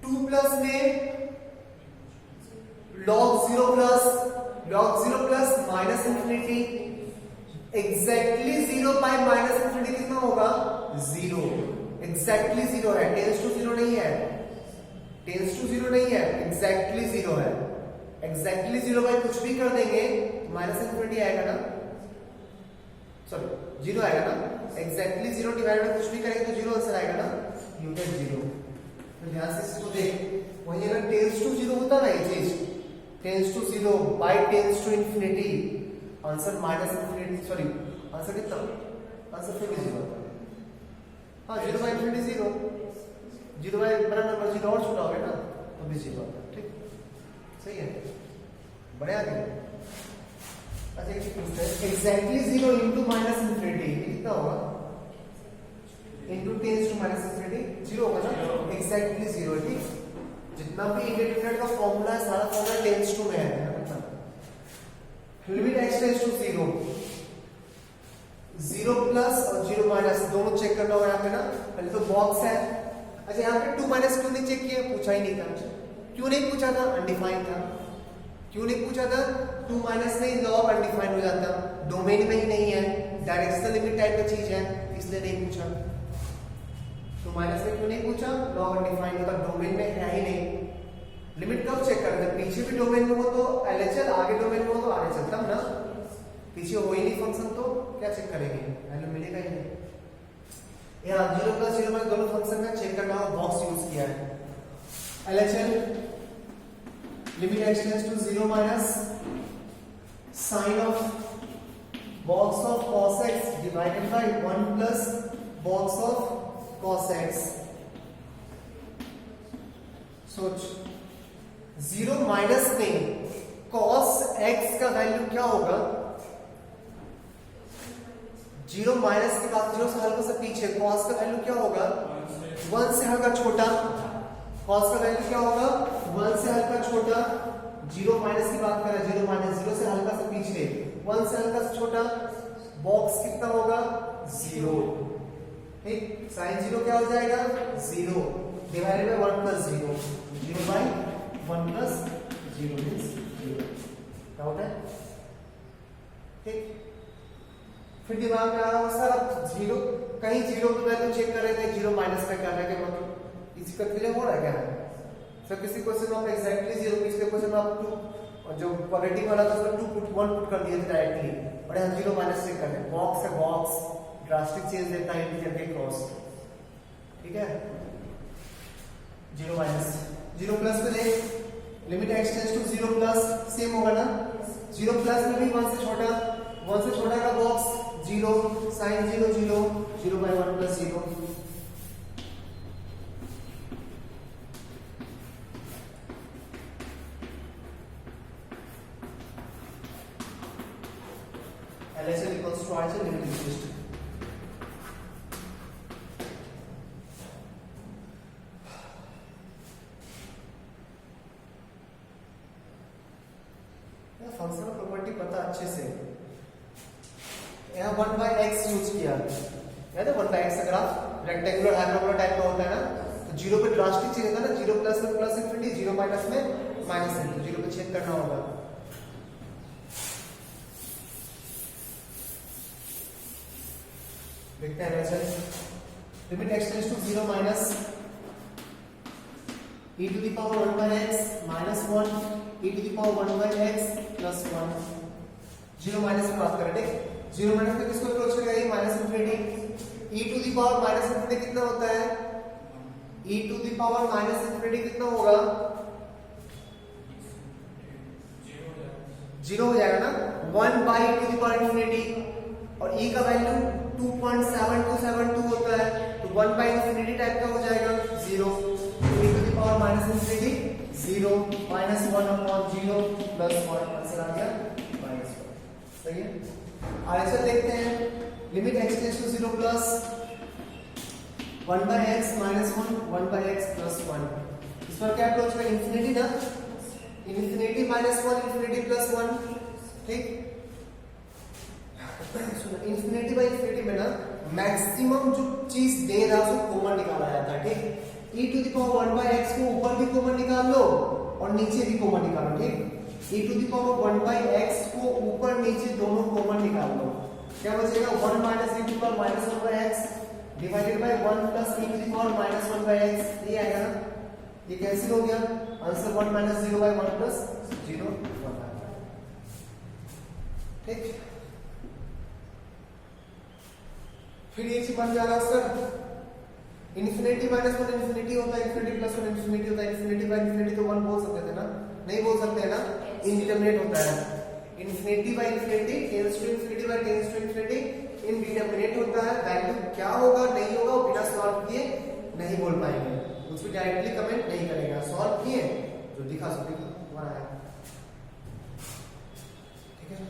2 प्लस में log 0 plus minus infinity, exactly 0 bye minus infinity कितना होगा? 0। एग्जैक्टली 0 है, टेंस टू 0 नहीं है, टेंस टू 0 नहीं है, एग्जैक्टली 0 है। एग्जैक्टली 0 बाय कुछ भी कर देंगे तो माइनस इंफिनिटी आएगा ना, सॉरी 0 आएगा ना। एग्जैक्टली 0 डिवाइड बाय कुछ भी करेंगे तो 0 आंसर आएगा ना, यू गेट 0। तो ध्यान से इसको देख, वही अगर टेंस टू 0 होता ना ये चीज, tends to 0 by tends to infinity, answer minus infinity, sorry answer कितना, आंसर फिर भी 0 होता है। हाँ, 0 बाय इंफिनिटी 0, 0 बाय बड़ा नंबर 0 और छोटा हो गया ना, तो भी 0 होता है, ठीक। सही है, बढ़िया आगे। अच्छा एक चीज पूछते हैं, एग्जैक्टली 0 इंटू माइनस इंफिनिटी कितना होगा? Into tends to minus infinity 0 होगा ना, एग्जैक्टली 0, ठीक। जितना भी इंडिपेंडेंट का फॉर्मूला है सारा फॉर्मूला टेंस टू में है, limit x tends to 0, 0 plus और 0 माइनस दोनों चेक करना होगा यहाँ पे ना। पहले तो बॉक्स है, अच्छा यहाँ पे 2 माइनस क्यों नहीं चेक किया, पूछा ही नहीं था। क्यों नहीं पूछा था? अनडिफाइंड था। क्यों नहीं पूछा था? 2 माइनस में लॉग अनडिफाइंड हो जाता, डोमेन में ही नहीं है, डायरेक्शनल लिमिट टाइप का चीज है, इसलिए नहीं पूछा। तो माइनस में क्यों नहीं पूछा? लॉग अनडिफाइंड होता, डोमेन में है ही नहीं। लिमिट कब चेक करते हैं? पीछे भी डोमेन में हो तो LHS, आगे डोमेन में हो तो RHS, तब ना। पीछे हो ही नहीं फंक्शन तो क्या चेक करेंगे, वैल्यू मिलेगा ही नहीं। यहाँ 0 प्लस 0 में दोनों फंक्शन का चेक करना हो, बॉक्स यूज किया है। LHS limit x tends to 0 minus sine of box of cos x divided by 1 plus box of cos x। सोच, 0 माइनस में cos x का वैल्यू क्या होगा? 0 माइनस के बाद 0 से हल्का सा पीछे cos का वैल्यू क्या होगा? 1 से हल्का छोटा। cos का वैल्यू क्या होगा? 1 से हल्का छोटा। 0 माइनस की बात कर रहे हैं, 0 माइनस 0 से हल्का सा पीछे, 1 से हल्का सा छोटा। बॉक्स कितना होगा? 0, ठीक। साइन 0 क्या हो जाएगा? 0 डिवाइडेड बाय 1 प्लस 0, 0 बाय 1 प्लस 0 मींस 0। डाउट है? ठीक। फिर दिमाग में आ रहा है सर अब 0 कहीं 0 की वैल्यू चेक कर रहे थे, 0 माइनस में कर रहे थे, मतलब इसका क्लियर हो रहा है क्या? सर किसी क्वेश्चन में आप एग्जैक्टली 0, पिछले क्वेश्चन में आप 2 और जो क्वाड्रेटिक वाला था उसमें 2 पुट 1 पुट कर दिए थे डायरेक्टली, और यहाँ 0 माइनस चेक करना है। बॉक्स है बॉक्स, ड्रास्टिक चेंज देता है इंटीजर के क्रॉस, ठीक है। 0 माइनस 0 प्लस में देख, limit x tends to 0 plus same होगा ना, 0 प्लस में भी 1 से छोटा का box 0, sine 0 0, 0/1 plus 0। LHS equals to RHS limit exists। Functional property पता अच्छे से, यहाँ 1/x यूज किया, याद है 1/x का ग्राफ रेक्टेंगुलर हाइपरबोला टाइप का होता है ना, तो 0 पे ड्रास्टिक चेंज होता है ना, 0 प्लस में प्लस इंफिनिटी, 0 माइनस में माइनस इंफिनिटी, 0 पे छेद करना होगा। देखते हैं ऐसे, limit x tends to 0 minus e to the power 1/x minus 1 e to the power 1/x plus 1। 0 minus में बात करें, ठीक, 0 माइनस में किसको अप्रोच करेगा, ये minus infinity. e to the power minus infinity कितना होता है, e to the power minus infinity कितना होगा, 0 हो जाएगा ना, 1/e to the power infinity, और e का वैल्यू 2.7272 होता है, तो 1/इंफिनिटी टाइप का हो जाएगा 0, e to the power minus infinity 0 minus 1/0 plus 1, answer आ गया -1। सही है। आगे देखते हैं, limit x tends to 0 plus 1/x minus 1 1/x plus 1। इस पर क्या अप्रोच में इंफिनिटी ना, इंफिनिटी माइनस 1 इंफिनिटी प्लस 1, ठीक। इंफिनिटी बाय इंफिनिटी में ना मैक्सिमम जो चीज दे रहा है उसको कॉमन निकाला जाता है, ठीक। e to the power 1/x को ऊपर भी कॉमन निकाल लो और नीचे भी कॉमन निकालो, ठीक। e to the power 1/x को ऊपर नीचे दोनों कॉमन निकाल लो, क्या बचेगा, 1 minus e to the power minus 1/x divided by 1 plus e to the power minus 1/x, ये आएगा ना, ये कैंसिल हो गया, आंसर 1 माइनस 0/1 प्लस 0 1 आएगा, ठीक। फिर ये चीज बन जा रहा है सर, इंफिनिटी माइनस 1 इंफिनिटी होता है, इंफिनिटी प्लस 1 इंफिनिटी होता है, इंफिनिटी बाय इंफिनिटी तो 1 बोल सकते थे ना, नहीं बोल सकते हैं ना, इंडिटरमिनेट होता है। Infinity by infinity tends to infinity by tends to infinity indeterminate होता है, वैल्यू क्या होगा नहीं होगा वो बिना सॉल्व किए नहीं बोल पाएंगे, कुछ भी डायरेक्टली कमेंट नहीं करेगा, सॉल्व किए जो दिखा सकते वहां है, ठीक है।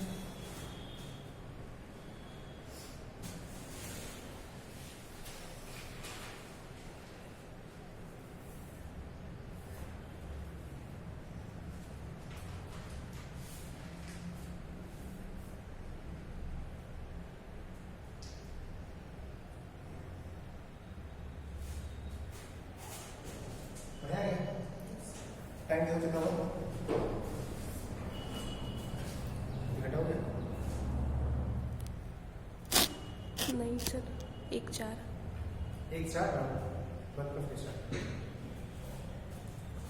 टाइम हो चुका हो, घटाओगे
नहीं सर, 1 4
1 4 बंद कर